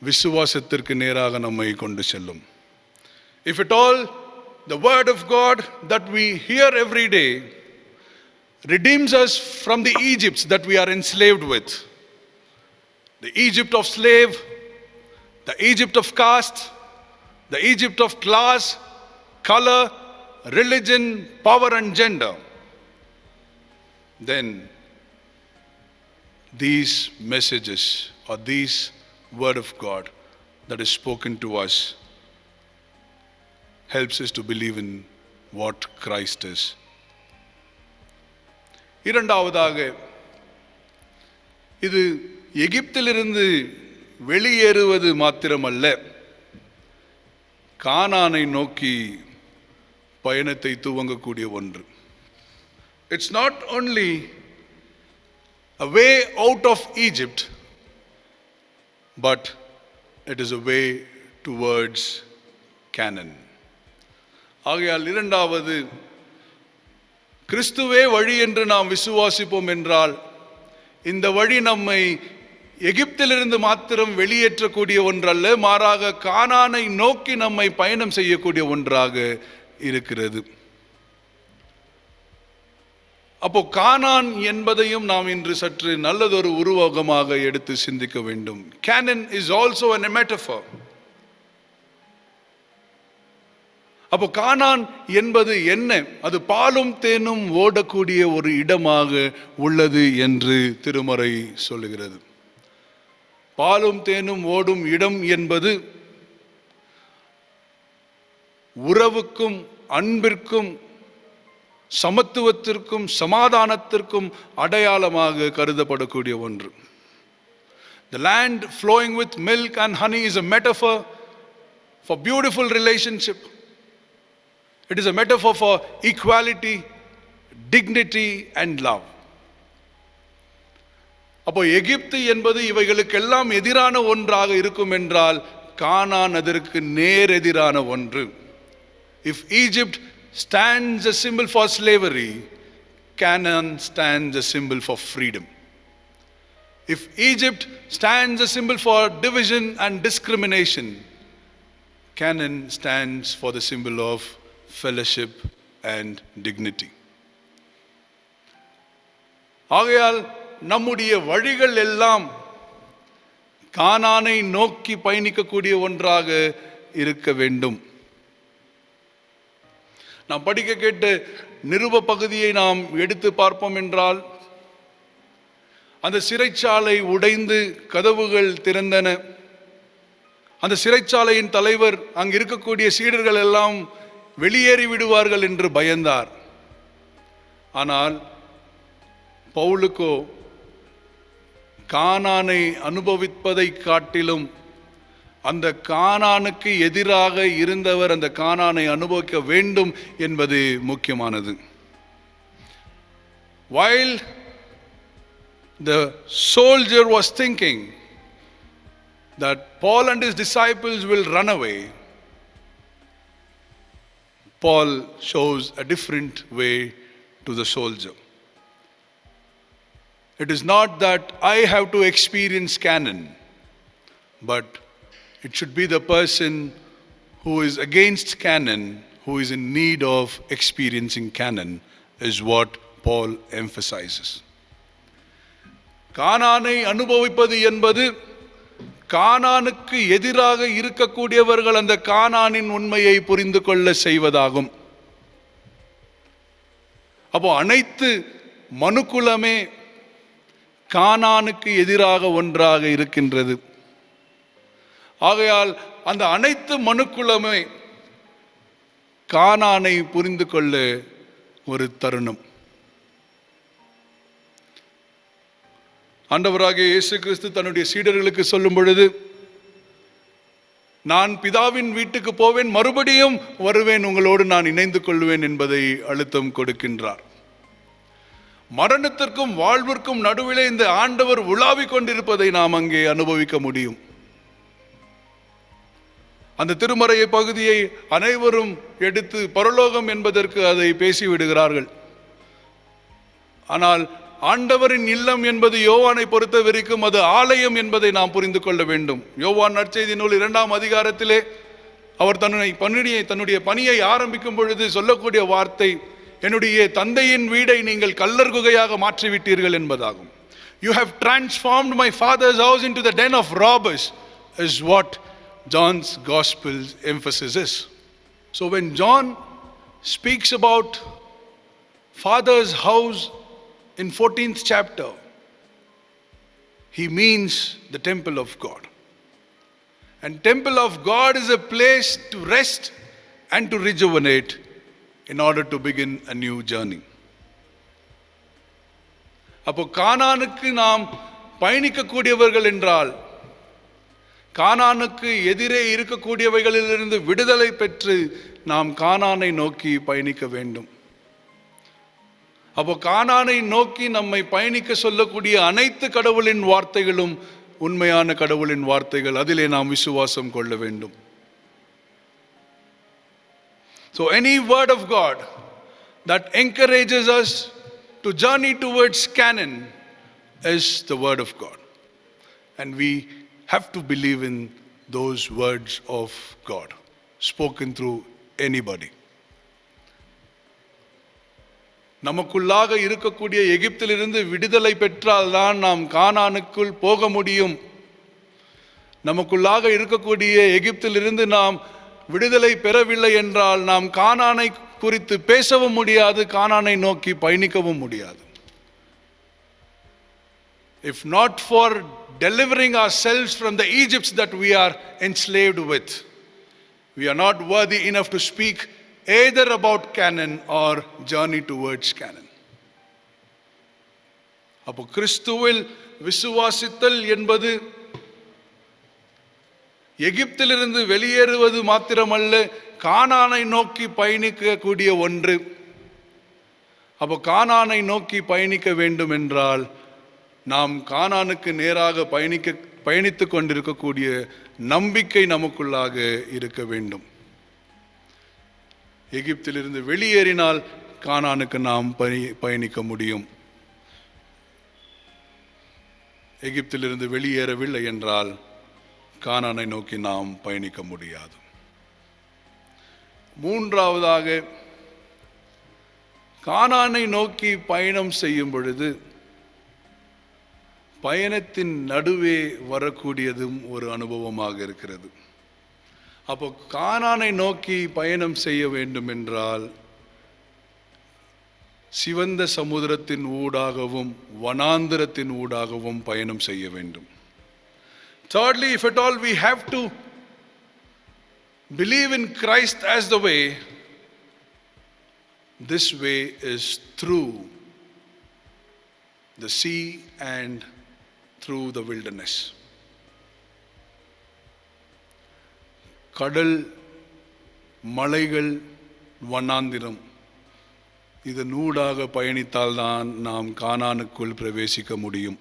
விசுவாசத்திற்கு நேராக நம்மை கொண்டு செல்லும். If at all the word of God that we hear every day redeems us from the Egypts that we are enslaved with, the Egypt of slave, the Egypt of caste, the Egypt of class, color, religion, power and gender, then these messages or these word of God that is spoken to us helps us to believe in what Christ is. இரண்டாவதாக, இது எகிப்திலிருந்து வெளியேறுவது மாத்திரமல்ல, கானானை நோக்கி பயணத்தை துவங்கக்கூடிய ஒன்று. It's not only a way out of Egypt, but it is a way towards Canaan. ஆகையால் இரண்டாவது, கிறிஸ்துவே வழி என்று நாம் விசுவாசிப்போம் என்றால் இந்த வழி நம்மை எகிப்திலிருந்து மாத்திரம் வெளியேற்றக்கூடிய ஒன்றல்ல, மாறாக கானானை நோக்கி நம்மை பயணம் செய்யக்கூடிய ஒன்றாக இருக்கிறது. அப்போ கானான் என்பதையும் நாம் இன்று சற்று நல்லதொரு உருவகமாக எடுத்து சிந்திக்க வேண்டும். Canaan is also a metaphor. அப்போ கானான் என்பது என்ன? அது பாலும் தேனும் ஓடக்கூடிய ஒரு இடமாக உள்ளது என்று திருமறை சொல்லுகிறது. பாலும் தேனும் ஓடும் இடம் என்பது உறவுக்கும் அன்பிற்கும் சமத்துவத்திற்கும் சமாதானத்திற்கும் அடையாளமாக கருதப்படக்கூடிய ஒன்று. The land flowing with milk and honey is a metaphor for beautiful relationship. It is a metaphor for equality, dignity and love. அப்போ எகிப்து என்பது இவைகளுக்கெல்லாம் எதிரான ஒன்றாக இருக்கும் என்றால் கானான் அதற்கு நேர் எதிரான ஒன்று. If Egypt stands a symbol for slavery, Canaan stands a symbol for freedom. If Egypt stands a symbol for division and discrimination, Canaan stands for the symbol of fellowship and dignity. ஆகையால் நம்முடைய வழிகள் எல்லாம் கானானை நோக்கி பயணிக்கக்கூடிய ஒன்றாக இருக்க வேண்டும். நாம் படிக்க கேட்ட நிருப பகுதியை நாம் எடுத்து பார்ப்போம் என்றால், அந்த சிறைச்சாலை உடைந்து கதவுகள் திறந்தன. அந்த சிறைச்சாலையின் தலைவர் அங்கு இருக்கக்கூடிய சீடர்கள் எல்லாம் வெளியேறி விடுவார்கள் என்று பயந்தார். ஆனால் பவுலுக்கோ கானானை அனுபவிப்பதை காட்டிலும் அந்த கானானுக்கு எதிராக இருந்தவர் அந்த கானானை அனுபவிக்க வேண்டும் என்பது முக்கியமானது. While the soldier was thinking that Paul and his disciples will run away, Paul shows a different way to the soldier. It is not that I have to experience Canaan, but it should be the person who is against Canaan, who is in need of experiencing Canaan, is what Paul emphasizes. கானானை அனுபவிப்பது என்பது கானானுக்கு எதிராக இருக்கக்கூடியவர்கள் அந்த கானானின் உண்மையை புரிந்து கொள்ள செய்வதாகும். அப்போ அனைத்து மனுக்குலமே கானானுக்கு எதிராக ஒன்றாக இருக்கின்றது. ஆகையால் அந்த அனைத்து மனுக்குலமே கானானை புரிந்து கொள்ள ஒரு தருணம். ஆண்டவராகிய இயேசு கிறிஸ்து தன்னுடைய சீடர்களுக்கு சொல்லும் பொழுது, நான் பிதாவின் வீட்டுக்கு போவேன், மறுபடியும் வருவேன், உங்களோடு நான் இணைந்து கொள்வேன் என்பதை அழுத்தம் கொடுக்கின்றார். மரணத்திற்கும் வாழ்விற்கும் நடுவிலே இந்த ஆண்டவர் உலாவிக் கொண்டிருப்பதை நாம் அங்கே அனுபவிக்க முடியும். அந்த திருமறை பகுதியை அனைவரும் எடுத்து பரலோகம் என்பதற்கு அதை பேசிவிடுகிறார்கள். ஆனால் ஆண்டவரின் இல்லம் என்பது யோவானை பொறுத்த வரைக்கும் அது ஆலயம் என்பதை நாம் புரிந்து கொள்ள வேண்டும். யோவான் நற்செய்தி நூல் 2ஆம் அதிகாரத்திலே அவர் தன்னுடைய பணியை ஆரம்பிக்கும் பொழுது சொல்லக்கூடிய வார்த்தை, என்னுடைய தந்தையின் வீடை நீங்கள் கல்லர் குகையாக மாற்றிவிட்டீர்கள் என்பதாகும். You have transformed my father's house into the den of robbers is what John's gospel's emphasis is. So when John speaks about father's house in 14th chapter, he means the temple of God. And temple of God is a place to rest and to rejuvenate in order to begin a new journey. அப்போ கானானுக்கு நாம் பயணிக்கக்கூடியவர்கள் என்றால், கானானுக்கு எதிரே இருக்கக்கூடியவைகளிலிருந்து விடுதலை பெற்று நாம் கானானை நோக்கி பயணிக்க வேண்டும். அப்போ கானானை நோக்கி நம்மை பயணிக்க சொல்லக்கூடிய அனைத்து கடவுளின் வார்த்தைகளும் உண்மையான கடவுளின் வார்த்தைகள். அதிலே நாம் விசுவாசம் கொள்ள வேண்டும். So any word of God that encourages us to journey towards Canaan is the word of God. And we have to believe in those words of God spoken through anybody. நமக்குள்ளாக இருக்கக்கூடிய எகிப்திலிருந்து விடுதலை பெற்றால்தான் நாம் கானானுக்குள் போக முடியும். நமக்குள்ளாக இருக்கக்கூடிய எகிப்திலிருந்து நாம் விடுதலை பெறவில்லை என்றால் நாம் கானானை குறித்து பேசவும் முடியாது, கானானை நோக்கி பயணிக்கவும் முடியாது. If not for delivering ourselves from the Egypts that we are enslaved with, we are not worthy enough to speak either about Canaan or journey towards Canaan. அப்போ கிறிஸ்துவில் விசுவாசித்தல் என்பது எகிப்திலிருந்து வெளியேறுவது மாத்திரமல்ல, கானானை நோக்கி பயணிக்கக்கூடிய ஒன்று. அப்போ கானானை நோக்கி பயணிக்க வேண்டும் என்றால் நாம் கானானுக்கு நேராக பயணித்து கொண்டிருக்கக்கூடிய நம்பிக்கை நமக்குள்ளாக இருக்க வேண்டும். எகிப்திலிருந்து வெளியேறினால் கானானுக்கு நாம் பயணிக்க முடியும். எகிப்திலிருந்து வெளியேறவில்லை என்றால் கானானை நோக்கி நாம் பயணிக்க முடியாது. மூன்றாவதாக, கானானை நோக்கி பயணம் செய்யும் பொழுது பயணத்தின் நடுவே வரக்கூடியதும் ஒரு அனுபவமாக இருக்கிறது. அப்போ கானானை நோக்கி பயணம் செய்ய வேண்டும் என்றால் சிவந்த சமுத்திரத்தின் ஊடாகவும் வனாந்திரத்தின் ஊடாகவும் பயணம் செய்ய வேண்டும். Thirdly, if at all we have to believe in Christ as the way, this way is through the sea and through the wilderness. கடல், மலைகள், வனாந்திரம் இதனூடாக பயணித்தால்தான் நாம் கானானுக்குள் பிரவேசிக்க முடியும்.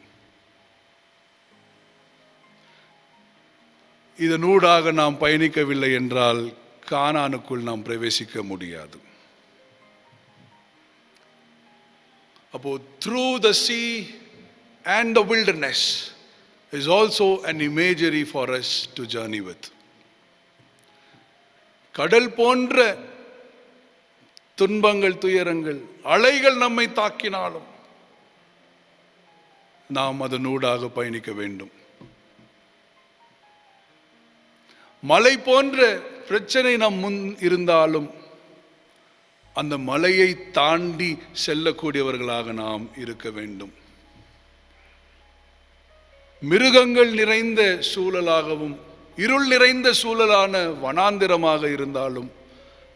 இதனூடாக நாம் பயணிக்கவில்லை என்றால் கானானுக்குள் நாம் பிரவேசிக்க முடியாது. அப்போ through the sea and the wilderness is also an imagery for us to journey with. கடல் போன்ற துன்பங்கள், துயரங்கள், அலைகள் நம்மை தாக்கினாலும் நாம் அதனூடாக பயணிக்க வேண்டும். மலை போன்ற பிரச்சனை நம் முன் இருந்தாலும் அந்த மலையை தாண்டி செல்லக்கூடியவர்களாக நாம் இருக்க வேண்டும். மிருகங்கள் நிறைந்த சூழலாகவும் இருள் நிறைந்த சூழலான வனாந்திரமாக இருந்தாலும்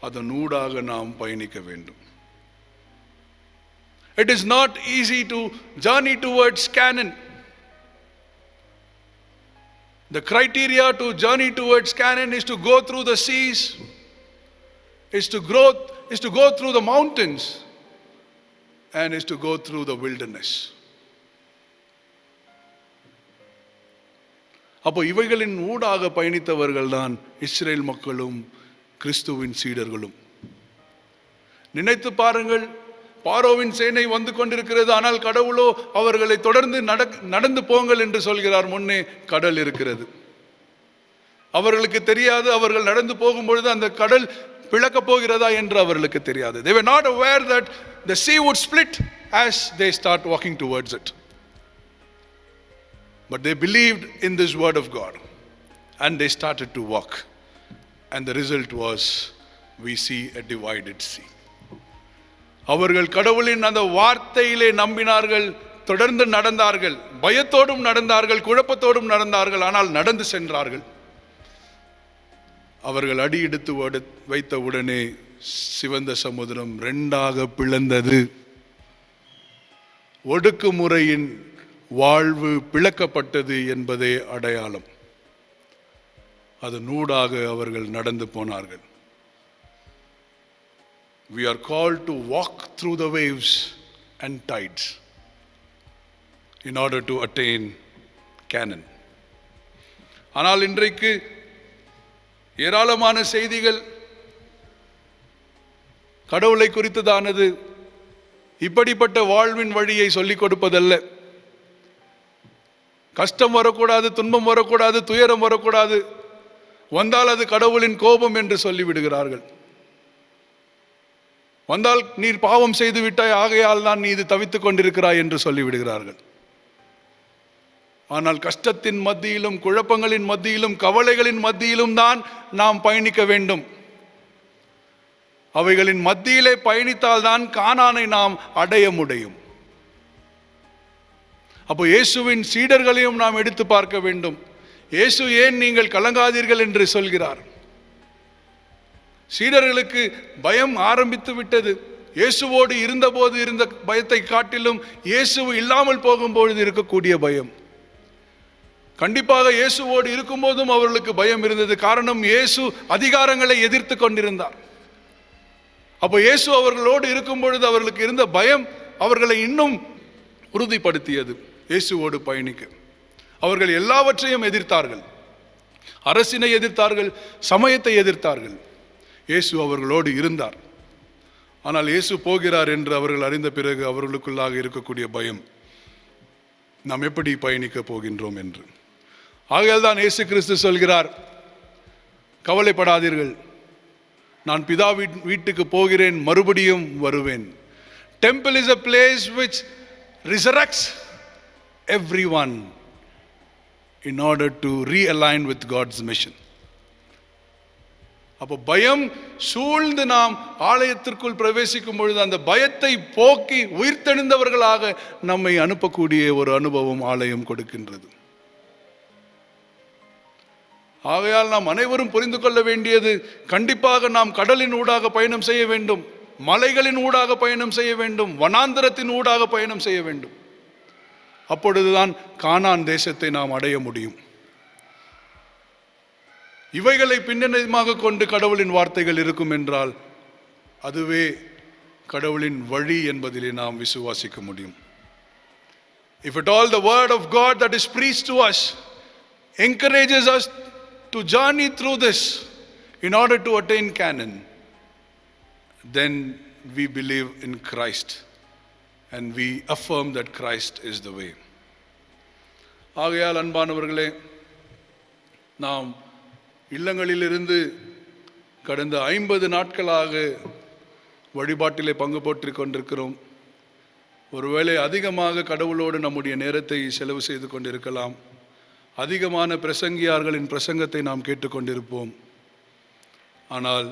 அதனூடாக நாம் பயணிக்க வேண்டும். It is not easy to journey towards Canaan. The criteria to journey towards Canaan is to go through the seas, is to go through the mountains, and is to go through the wilderness. அப்போ இவைகளின் ஊடாக பயணித்தவர்கள் தான் Israel மக்களும் கிறிஸ்துவின் சீடர்களும். நினைத்து பாருங்கள், பாரோவின் சேனை வந்து கொண்டிருக்கிறது, ஆனால் கடவுளோ அவர்களை தொடர்ந்து நடந்து போங்கள் என்று சொல்கிறார். முன்னே கடல் இருக்கிறது. அவர்களுக்கு தெரியாது, அவர்கள் நடந்து போகும்பொழுது அந்த கடல் பிளக்கப் போகிறதா என்று அவர்களுக்கு தெரியாது. They were not aware that the sea would split as they start walking towards it. But they believed in this word of God and they started to walk. And the result was, we see a divided sea. அவர்கள் கடவுளின் அந்த வார்த்தையிலே நம்பினார்கள், தொடர்ந்து நடந்தார்கள், பயத்தோடும் நடந்தார்கள், குழப்பத்தோடும் நடந்தார்கள், ஆனால் நடந்து சென்றார்கள். அவர்கள் அடி எடுத்து வைத்த உடனே சிவந்த சமுத்திரம் இரண்டாக பிளந்தது. ஒடுக்குமுறையின் வாழ்வு பிளக்கப்பட்டது என்பதே அடையாளம். அதனூடாக அவர்கள் நடந்து போனார்கள். We are called to walk through the waves and tides in order to attain Canaan. ஆனால் இன்றைக்கு ஏராளமான செய்திகள் கடவுளை குறித்ததானது. இப்படிப்பட்ட வாழ்வின் வழியை சொல்லிக் கொடுப்பதல்ல. கஷ்டம் வரக்கூடாது, துன்பம் வரக்கூடாது, துயரம் வரக்கூடாது, வந்தால் அது கடவுளின் கோபம் என்று சொல்லிவிடுகிறார்கள். வந்தால் நீர் பாவம் செய்து விட்டாய், ஆகையால் தான் நீ இது தவித்துக் கொண்டிருக்கிறாய் என்று சொல்லிவிடுகிறார்கள். ஆனால் கஷ்டத்தின் மத்தியிலும், குழப்பங்களின் மத்தியிலும், கவலைகளின் மத்தியிலும் தான் நாம் பயணிக்க வேண்டும். அவைகளின் மத்தியிலே பயணித்தால் தான் கானானை நாம் அடைய முடியும். அப்போ இயேசுவின் சீடர்களையும் நாம் எடுத்து பார்க்க வேண்டும். இயேசு ஏன் நீங்கள் கலங்காதீர்கள் என்று சொல்கிறார்? சீடர்களுக்கு பயம் ஆரம்பித்து விட்டது. இயேசுவோடு இருந்தபோது இருந்த பயத்தை காட்டிலும் இயேசு இல்லாமல் போகும்பொழுது இருக்கக்கூடிய பயம். கண்டிப்பாக இயேசுவோடு இருக்கும்போதும் அவர்களுக்கு பயம் இருந்தது. காரணம், இயேசு அதிகாரங்களை எதிர்த்து கொண்டிருந்தார். அப்போ இயேசு அவர்களோடு இருக்கும் பொழுது அவர்களுக்கு இருந்த பயம் அவர்களை இன்னும் உறுதிப்படுத்தியது இயேசுவோடு பயணிக்க. அவர்கள் எல்லாவற்றையும் எதிர்த்தார்கள். அரசினை எதிர்த்தார்கள், சமயத்தை எதிர்த்தார்கள். இயேசு அவர்களோடு இருந்தார். ஆனால் இயேசு போகிறார் என்று அவர்கள் அறிந்த பிறகு அவர்களுக்குள்ளாக இருக்கக்கூடிய பயம், நாம் எப்படி பயணிக்க போகின்றோம் என்று. ஆகையால் தான் இயேசு கிறிஸ்து சொல்கிறார், கவலைப்படாதீர்கள், நான் பிதா வீட்டுக்கு போகிறேன், மறுபடியும் வருவேன். Temple is a place which resurrects everyone in order to realign with God's mission. அப்போ பயம் சூழ்ந்து நாம் ஆலயத்திற்குள் பிரவேசிக்கும் பொழுது அந்த பயத்தை போக்கி உயிர்த்தெழுந்தவர்களாக நம்மை அனுப்பக்கூடிய ஒரு அனுபவம் ஆலயம் கொடுக்கின்றது. ஆகையால் நாம் அனைவரும் புரிந்து கொள்ள வேண்டியது, கண்டிப்பாக நாம் கடலின் ஊடாக பயணம் செய்ய வேண்டும், மலைகளின் ஊடாக பயணம் செய்ய வேண்டும், வனாந்தரத்தின் ஊடாக பயணம் செய்ய வேண்டும். அப்பொழுதுதான் கானான் தேசத்தை நாம் அடைய முடியும். இவைகளை பின்னணியமாக கொண்டு கடவுளின் வார்த்தைகள் இருக்கும் என்றால் அதுவே கடவுளின் வழி என்பதிலே நாம் விசுவாசிக்க முடியும். If at all the word of God that is preached to us encourages us to journey through this in order to attain Canaan, then we believe in Christ and we affirm that Christ is the way. ஆகையால் அன்பானவர்களே, நாம் இல்லங்களிலிருந்து கடந்த 50 நாட்களாக வழிபாட்டிலே பங்கு போற்றிக் கொண்டிருக்கிறோம். ஒருவேளை அதிகமாக கடவுளோடு நம்முடைய நேரத்தை செலவு செய்து கொண்டிருக்கலாம். அதிகமான பிரசங்கியார்களின் பிரசங்கத்தை நாம் கேட்டுக்கொண்டிருப்போம். ஆனால்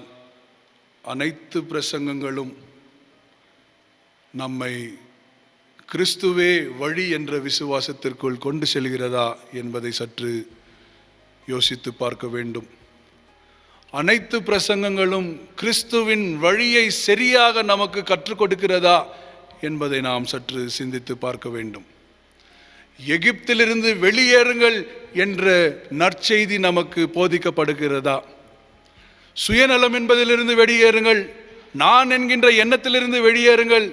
அனைத்து பிரசங்கங்களும் நம்மை கிறிஸ்துவே வழி என்ற விசுவாசத்திற்குள் கொண்டு செல்கிறதா என்பதை சற்று யோசித்து பார்க்க வேண்டும். அனைத்து பிரசங்கங்களும் கிறிஸ்துவின் வழியை சரியாக நமக்கு கற்றுக் கொடுக்கிறதா என்பதை நாம் சற்று சிந்தித்து பார்க்க வேண்டும். எகிப்திலிருந்து வெளியேறுங்கள் என்ற நற்செய்தி நமக்கு போதிக்கப்படுகிறதா? சுயநலம் என்பதிலிருந்து வெளியேறுங்கள், நான் என்கின்ற எண்ணத்திலிருந்து வெளியேறுங்கள்,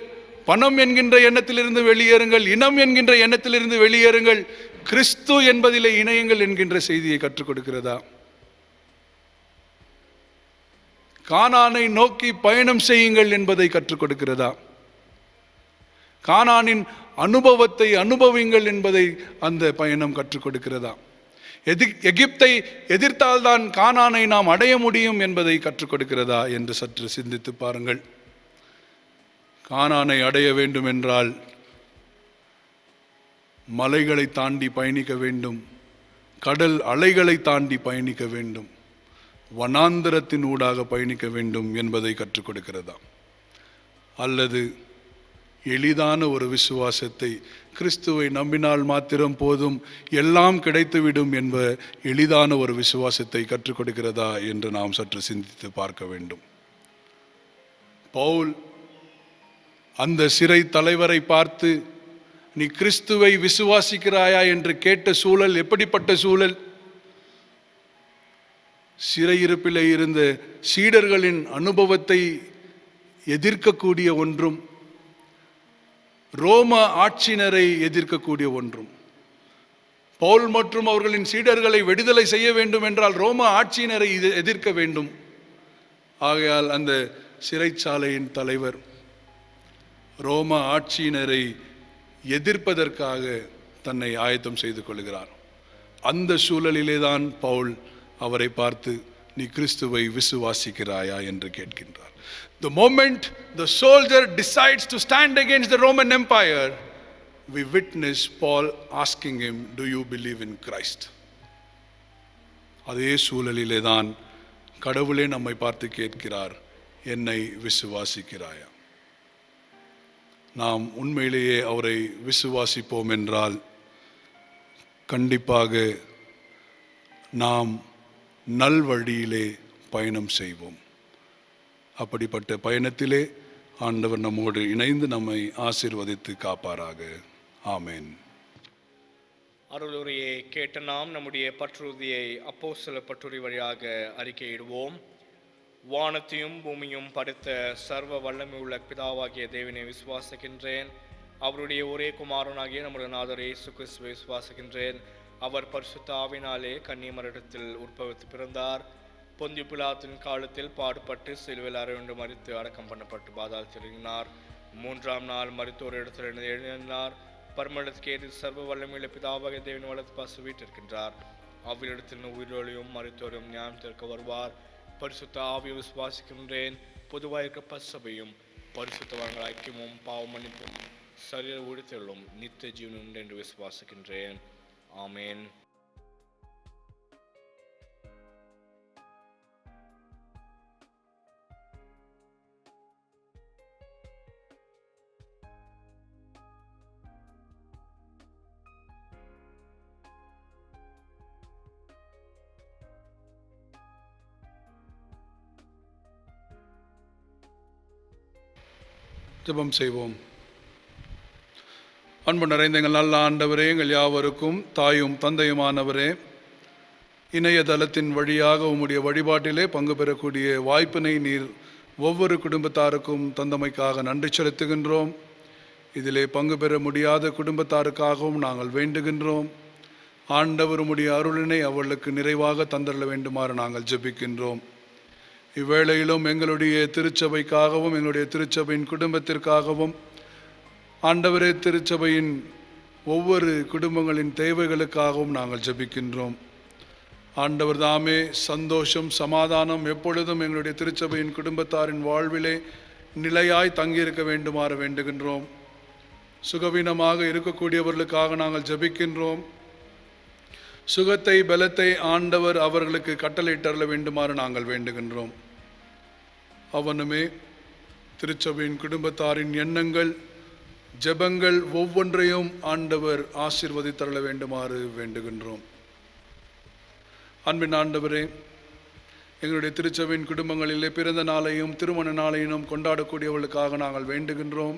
பணம் என்கின்ற எண்ணத்திலிருந்து வெளியேறுங்கள், இனம் என்கின்ற எண்ணத்திலிருந்து வெளியேறுங்கள், கிறிஸ்து என்பதிலே இணையுங்கள் என்கின்ற செய்தியை கற்றுக் கொடுக்கிறதா? கானானை நோக்கி பயணம் செய்யுங்கள் என்பதை கற்றுக் கொடுக்கிறதா? கானானின் அனுபவத்தை அனுபவிங்கள் என்பதை அந்த பயணம் கற்றுக் கொடுக்கிறதா? எகிப்தை எதிர்த்தால்தான் கானானை நாம் அடைய முடியும் என்பதை கற்றுக் கொடுக்கிறதா என்று சற்று சிந்தித்து பாருங்கள். கானானை அடைய வேண்டும் என்றால் மலைகளை தாண்டி பயணிக்க வேண்டும், கடல் அலைகளை தாண்டி பயணிக்க வேண்டும், வனாந்தரத்தின் ஊடாக பயணிக்க வேண்டும் என்பதை கற்றுக் கொடுக்கிறதா? அல்லது எளிதான ஒரு விசுவாசத்தை, கிறிஸ்துவை நம்பினால் மாத்திரம் போதும் எல்லாம் கிடைத்துவிடும் என்ப எளிதான ஒரு விசுவாசத்தை கற்றுக் கொடுக்கிறதா என்று நாம் சற்று சிந்தித்து பார்க்க வேண்டும். பவுல் அந்த சிறை தலைவரை பார்த்து, நீ கிறிஸ்துவை விசுவாசிக்கிறாயா என்று கேட்ட சூழல் எப்படிப்பட்ட சூழல்? சிறையிருப்பிலே இருந்த சீடர்களின் அனுபவத்தை எதிர்க்கக்கூடிய ஒன்றும், ரோம ஆட்சியினரை எதிர்க்கக்கூடிய ஒன்றும். பவுல் மற்றும் அவர்களின் சீடர்களை விடுதலை செய்ய வேண்டும் என்றால் ரோம ஆட்சியினரை எதிர்க்க வேண்டும். ஆகையால் அந்த சிறைச்சாலையின் தலைவர் ரோம ஆட்சியினரை எதிர்ப்பதற்காக தன்னை ஆயத்தம் செய்து கொள்கிறார். அந்த சூழலிலே தான் பவுல் அவரை பார்த்து, நீ கிறிஸ்துவை விசுவாசிக்கிறாயா என்று கேட்கின்றார். The moment the soldier decides to stand against the Roman Empire, we witness Paul asking him, do you believe in Christ? அதே சூழலிலே தான் கடவுளே நம்மை பார்த்து கேட்கிறார், என்னை விசுவாசிக்கிறாயா? நாம் உண்மையிலேயே அவரை விசுவாசிப்போம் என்றால் கண்டிப்பாக நாம் நல்வழியிலே பயணம் செய்வோம். அப்படிப்பட்ட பயணத்திலே ஆண்டவர் நம்மோடு இணைந்து நம்மை ஆசீர்வதித்து காப்பாராக. ஆமென். அருளுரையை கேட்ட நாம் நம்முடைய பற்றுறுதியை அப்போஸ்தலர் பற்றுரை வழியாக அறிக்கையிடுவோம். வானத்தையும் பூமியும் படைத்த சர்வ வல்லமை உள்ள பிதாவாகிய தேவனை விசுவாசிக்கின்றேன். அவருடைய ஒரே குமாரனாகிய நம்முடைய நாதர் இயேசு கிறிஸ்துவை விசுவாசிக்கின்றேன். அவர் பரிசுத்த ஆவினாலே கன்னிமரிடத்தில் உற்பவித்து பிறந்தார். பொந்திய பிலாத்தின் காலத்தில் பாடுபட்டு சிலுவையில் அறையுண்டு மரித்து அடக்கம் பண்ணப்பட்டு பாதாளத்தில் இறங்கினார். 3ஆம் நாள் மரித்தோர் இடத்தில் எழுதினார். பரமண்டலத்துக்கு ஏறி சர்வ வல்லமையுள்ள பிதாவாகிய தேவன் வலது பாசு வீட்டிருக்கின்றார். அவ்விடத்தில் உயிரோளையும் மரித்தோரையும் நியாயம் தீர்க்க வருவார். பரிசுத்த ஆவியை விசுவாசிக்கின்றேன். பொதுவாக இருக்க பசபையும் பரிசுத்தவர்கள் ஐக்கியமும் பாவ மன்னிப்பும் சரீர ஊழியத்திலும் நித்திய ஜீவன் உண்டு என்று விசுவாசிக்கின்றேன். ஆமேன். ஜெபம் செய்வோம். அன்பு நிறைந்த எங்கள் நல்ல ஆண்டவரே, எங்கள் யாவருக்கும் தாயும் தந்தையுமானவரே, இணையதளத்தின் வழியாக உம்முடைய வழிபாட்டிலே பங்கு பெறக்கூடிய வாய்ப்பினை நீர் ஒவ்வொரு குடும்பத்தாருக்கும் தந்தமைக்காக நன்றி செலுத்துகின்றோம். இதிலே பங்கு பெற முடியாத குடும்பத்தாருக்காகவும் நாங்கள் வேண்டுகின்றோம். ஆண்டவர் உம்முடைய அருளினை அவர்களுக்கு நிறைவாக தந்தள்ள வேண்டுமாறு நாங்கள் ஜெபிக்கின்றோம். இவ்வேளையிலும் எங்களுடைய திருச்சபைக்காகவும் எங்களுடைய திருச்சபையின் குடும்பத்திற்காகவும் ஆண்டவரே, திருச்சபையின் ஒவ்வொரு குடும்பங்களின் தேவைகளுக்காகவும் நாங்கள் ஜெபிக்கின்றோம். ஆண்டவர் தாமே சந்தோஷம் சமாதானம் எப்பொழுதும் எங்களுடைய திருச்சபையின் குடும்பத்தாரின் வாழ்விலே நிலையாய் தங்கியிருக்க வேண்டுமாறு வேண்டுகின்றோம். சுகவீனமாக இருக்கக்கூடியவர்களுக்காக நாங்கள் ஜெபிக்கின்றோம். சுகத்தை பலத்தை ஆண்டவர் அவர்களுக்கு கட்டளையிட்டருள வேண்டுமாறு நாங்கள் வேண்டுகின்றோம். அவனுமே திருச்சபையின் குடும்பத்தாரின் எண்ணங்கள் ஜெபங்கள் ஒவ்வொன்றையும் ஆண்டவர் ஆசீர்வதித்தருள வேண்டுமாறு வேண்டுகின்றோம். அன்பின் ஆண்டவரே, எங்களுடைய திருச்சபையின் குடும்பங்களிலே பிறந்த நாளையும் திருமண நாளையும் கொண்டாடக்கூடியவர்களுக்காக நாங்கள் வேண்டுகின்றோம்.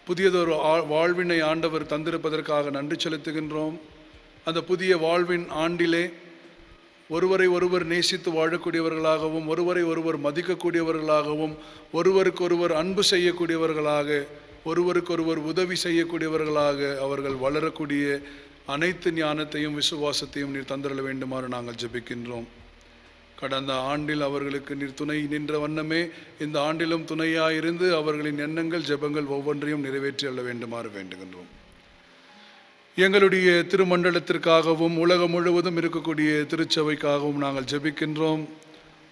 புதியதொரு வாழ்வினை ஆண்டவர் தந்திருப்பதற்காக நன்றி செலுத்துகின்றோம். அந்த புதிய வாழ்வின் ஆண்டிலே ஒருவரை ஒருவர் நேசித்து வாழக்கூடியவர்களாகவும் ஒருவரை ஒருவர் மதிக்கக்கூடியவர்களாகவும் ஒருவருக்கொருவர் அன்பு செய்யக்கூடியவர்களாக ஒருவருக்கொருவர் உதவி செய்யக்கூடியவர்களாக அவர்கள் வளரக்கூடிய அனைத்து ஞானத்தையும் விசுவாசத்தையும் நீர் தந்தரல வேண்டுமாறு நாங்கள் ஜெபிக்கின்றோம். கடந்த ஆண்டில் அவர்களுக்கு நீர் துணை நின்ற வண்ணமே இந்த ஆண்டிலும் துணையாயிருந்து அவர்களின் எண்ணங்கள் ஜெபங்கள் ஒவ்வொன்றையும் நிறைவேற்றி அள்ள வேண்டுமாறு வேண்டுகின்றோம். எங்களுடைய திருமண்டலத்திற்காகவும் உலகம் முழுவதும் இருக்கக்கூடிய திருச்சபைக்காகவும் நாங்கள் ஜெபிக்கின்றோம்.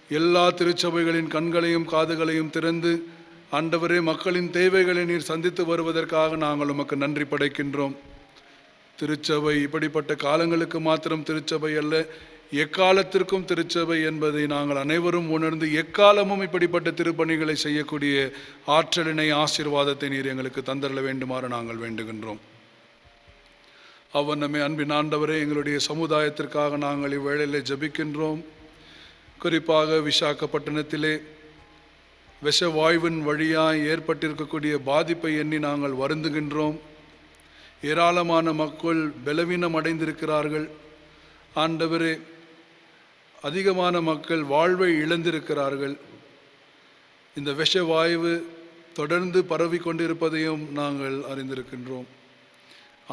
எல்லா திருச்சபைகளின் கண்களையும் காதுகளையும் திறந்து ஆண்டவரே, மக்களின் தேவைகளை நீர் சந்தித்து வருவதற்காக நாங்கள் உமக்கு நன்றி படைக்கின்றோம். திருச்சபை இப்படிப்பட்ட காலங்களுக்கு மாத்திரம் திருச்சபை அல்ல, எக்காலத்திற்கும் திருச்சபை என்பதை நாங்கள் அனைவரும் உணர்ந்து எக்காலமும் இப்படிப்பட்ட திருப்பணிகளை செய்யக்கூடிய ஆற்றலினை ஆசீர்வாதத்தை நீர் எங்களுக்கு தந்தரல வேண்டுமாறு நாங்கள் வேண்டுகின்றோம். அவனமே அன்பின் ஆண்டவரே, எங்களுடைய சமுதாயத்திற்காக நாங்கள் இவ்வேளையில் ஜெபிக்கின்றோம். குறிப்பாக விசாகப்பட்டினத்திலே விஷவாயுவின் வழியாய் ஏற்பட்டிருக்கக்கூடிய பாதிப்பை எண்ணி நாங்கள் வருந்துகின்றோம். ஏராளமான மக்கள் பலவீனம் அடைந்திருக்கிறார்கள். ஆண்டவரே, அதிகமான மக்கள் வாழ்வை இழந்திருக்கிறார்கள். இந்த விஷவாயு தொடர்ந்து பரவி கொண்டிருப்பதையும் நாங்கள் அறிந்திருக்கின்றோம்.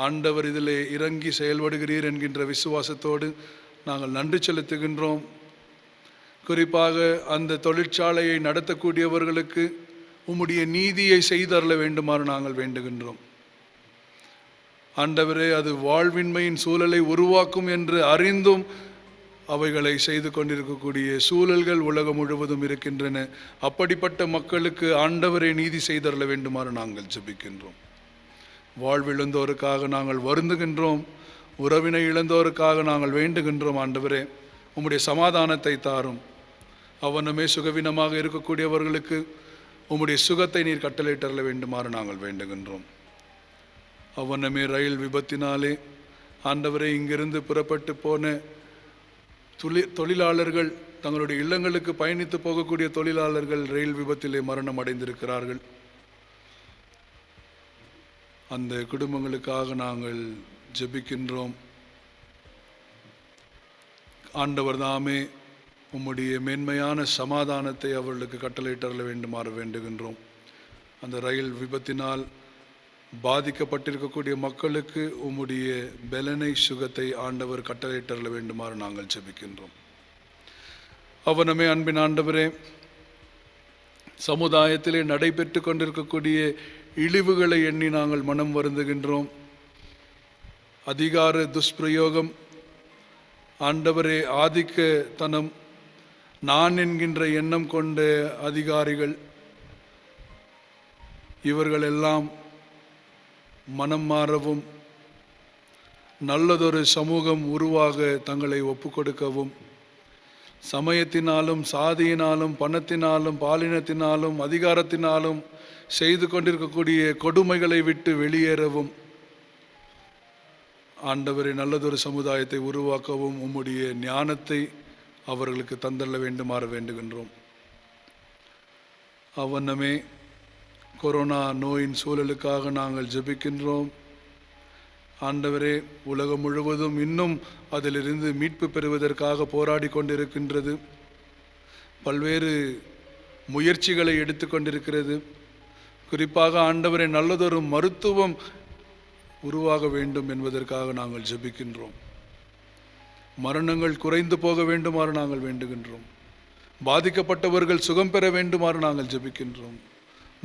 ஆண்டவர் இதிலே இறங்கி செயல்படுகிறீர் என்கின்ற விசுவாசத்தோடு நாங்கள் நன்றி செலுத்துகின்றோம். குறிப்பாக அந்த தொழிற்சாலையை நடத்தக்கூடியவர்களுக்கு உம்முடைய நீதியை செய்தரல வேண்டுமாறு நாங்கள் வேண்டுகின்றோம். ஆண்டவரே, அது வாழ்வின்மையின் சூழலை உருவாக்கும் என்று அறிந்தும் அவைகளை செய்து கொண்டிருக்கக்கூடிய சூழல்கள் உலகம் முழுவதும் இருக்கின்றன. அப்படிப்பட்ட மக்களுக்கு ஆண்டவரை நீதி செய்தரல வேண்டுமாறு நாங்கள் ஜெபிக்கின்றோம். வாழ்விழந்தோருக்காக நாங்கள் வருந்துகின்றோம். உறவினை இழந்தோருக்காக நாங்கள் வேண்டுகின்றோம். ஆண்டவரே, உம்முடைய சமாதானத்தை தாரும். அவனுமே சுகவீனமாக இருக்கக்கூடியவர்களுக்கு உம்முடைய சுகத்தை நீர் கட்டளையிட்டரல வேண்டுமாறு நாங்கள் வேண்டுகின்றோம். அவனுமே ரயில் விபத்தினாலே ஆண்டவரை இங்கிருந்து புறப்பட்டு போன தொழிலாளர்கள், தங்களுடைய இல்லங்களுக்கு பயணித்து போகக்கூடிய தொழிலாளர்கள் ரயில் விபத்திலே மரணம் அடைந்திருக்கிறார்கள். அந்த குடும்பங்களுக்காக நாங்கள் ஜெபிக்கின்றோம். ஆண்டவர் தாமே உம்முடைய மேன்மையான சமாதானத்தை அவர்களுக்கு கட்டளையிட்டரல வேண்டுமாறு வேண்டுகின்றோம். அந்த ரயில் விபத்தினால் பாதிக்கப்பட்டிருக்கக்கூடிய மக்களுக்கு உம்முடைய பலனை சுகத்தை ஆண்டவர் கட்டளையிட்டரல வேண்டுமாறு நாங்கள் ஜெபிக்கின்றோம். அவனமே அன்பின் ஆண்டவரே, சமுதாயத்திலே நடைபெற்று கொண்டிருக்கக்கூடிய இழிவுகளை எண்ணி நாங்கள் மனம் வருந்துகின்றோம். அதிகார துஷ்பிரயோகம், ஆண்டவரே, ஆதிக்கத்தனம், நான் என்கின்ற எண்ணம் கொண்ட அதிகாரிகள், இவர்கள் எல்லாம் மனம் மாறவும், நல்லதொரு சமூகம் உருவாக தங்களை ஒப்புக்கொடுக்கவும், சமயத்தினாலும் சாதியினாலும் பணத்தினாலும் பாலினத்தினாலும் அதிகாரத்தினாலும் செய்து கொண்டிருக்கக்கூடிய கொடுமைகளை விட்டு வெளியேறவும், ஆண்டவரை நல்லதொரு சமுதாயத்தை உருவாக்கவும் உம்முடைய ஞானத்தை அவர்களுக்கு தந்தள்ள வேண்டுமாறு வேண்டுகின்றோம். அவ்வண்ணமே கொரோனா நோயின் சூழலுக்காக நாங்கள் ஜெபிக்கின்றோம். ஆண்டவரே, உலகம் முழுவதும் இன்னும் அதிலிருந்து மீட்பு பெறுவதற்காக போராடி கொண்டிருக்கின்றது. பல்வேறு முயற்சிகளை எடுத்துக்கொண்டிருக்கிறது. குறிப்பாக ஆண்டவரே, நல்லதொரு மருத்துவம் உருவாக வேண்டும் என்பதற்காக நாங்கள் ஜெபிக்கின்றோம். மரணங்கள் குறைந்து போக வேண்டுமாறு நாங்கள் வேண்டுகின்றோம். பாதிக்கப்பட்டவர்கள் சுகம் பெற வேண்டுமாறு நாங்கள் ஜெபிக்கின்றோம்.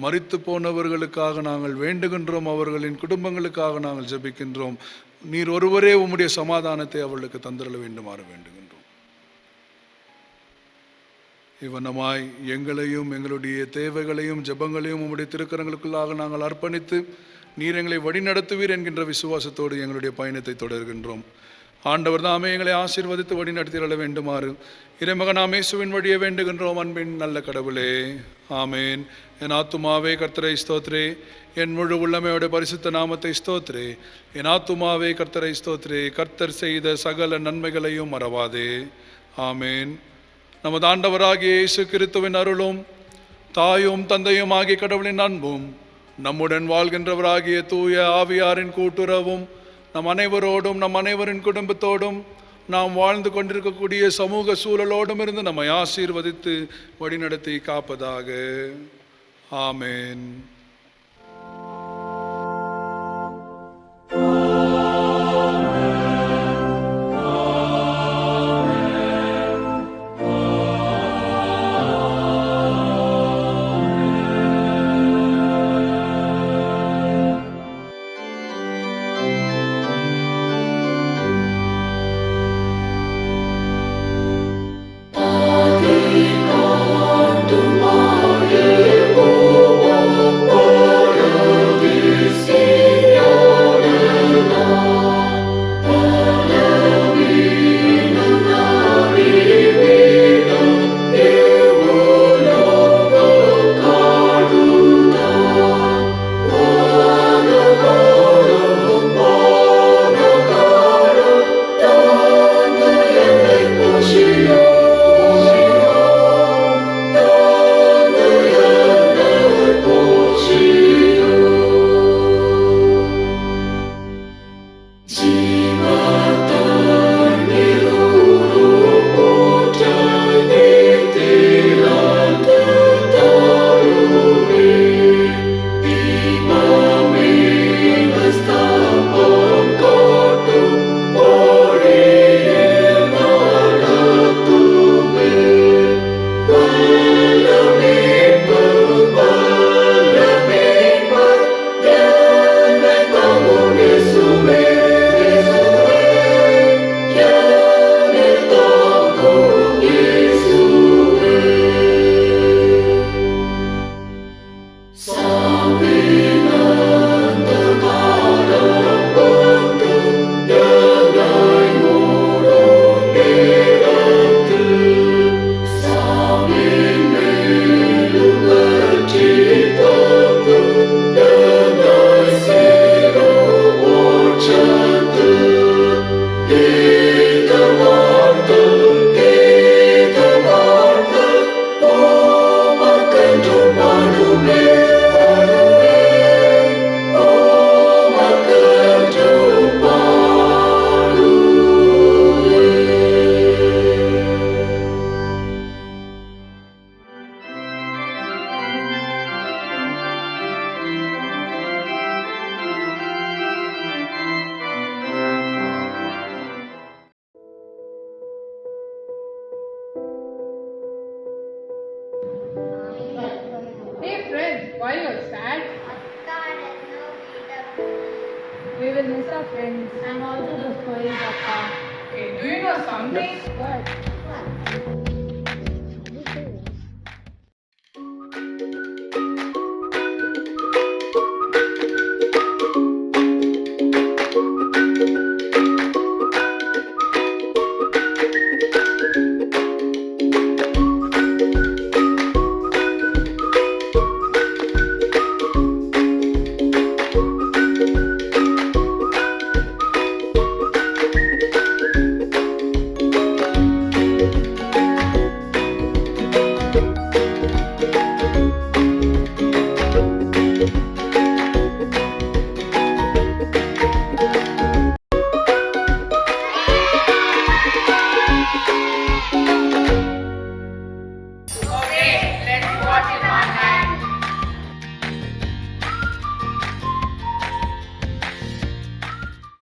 மரித்து போனவர்களுக்காக நாங்கள் வேண்டுகின்றோம். அவர்களின் குடும்பங்களுக்காக நாங்கள் ஜெபிக்கின்றோம். நீர் ஒருவரே உம்முடைய சமாதானத்தை அவர்களுக்கு தந்திரல வேண்டுமாறு வேண்டுகின்றோம். இவனமாய் எங்களையும் எங்களுடைய தேவைகளையும் ஜெபங்களையும் உம்முடைய திருக்கரங்களுக்குள்ளாக நாங்கள் அர்ப்பணித்து நீர் எங்களை வழிநடத்துவீர் என்கின்ற விசுவாசத்தோடு எங்களுடைய பயணத்தை தொடர்கின்றோம். ஆண்டவர் தாமே எங்களை ஆசீர்வதித்து வழி நடத்திட வேண்டுமாறு இறைமகனாம் இயேசுவின் வழியே வேண்டுகின்றோம். அன்பின் நல்ல கடவுளே, ஆமேன். என் ஆத்துமாவே கர்த்தரை ஸ்தோத்ரே, என் முழு உள்ளமையோட பரிசுத்த நாமத்தை ஸ்தோத்ரே. என் ஆத்துமாவே கர்த்தரை ஸ்தோத்ரே, கர்த்தர் செய்த சகல நன்மைகளையும் மறவாதே. ஆமேன். நமது ஆண்டவராகிய இயேசு கிறிஸ்துவின் அருளும் தாயும் தந்தையும் ஆகிய கடவுளின் அன்பும் நம்முடன் வாழ்கின்றவராகிய தூய ஆவியாரின் கூட்டுறவும் நம் அனைவரோடும் நம் அனைவரின் குடும்பத்தோடும் நாம் வாழ்ந்து கொண்டிருக்கக்கூடிய சமூக சூழலோடும் இருந்து நம்மை ஆசீர்வதித்து வழிநடத்தி காப்பதாக. ஆமேன். Why you're sad? We will miss our friends and also the stories of our. Okay, do you know something? What?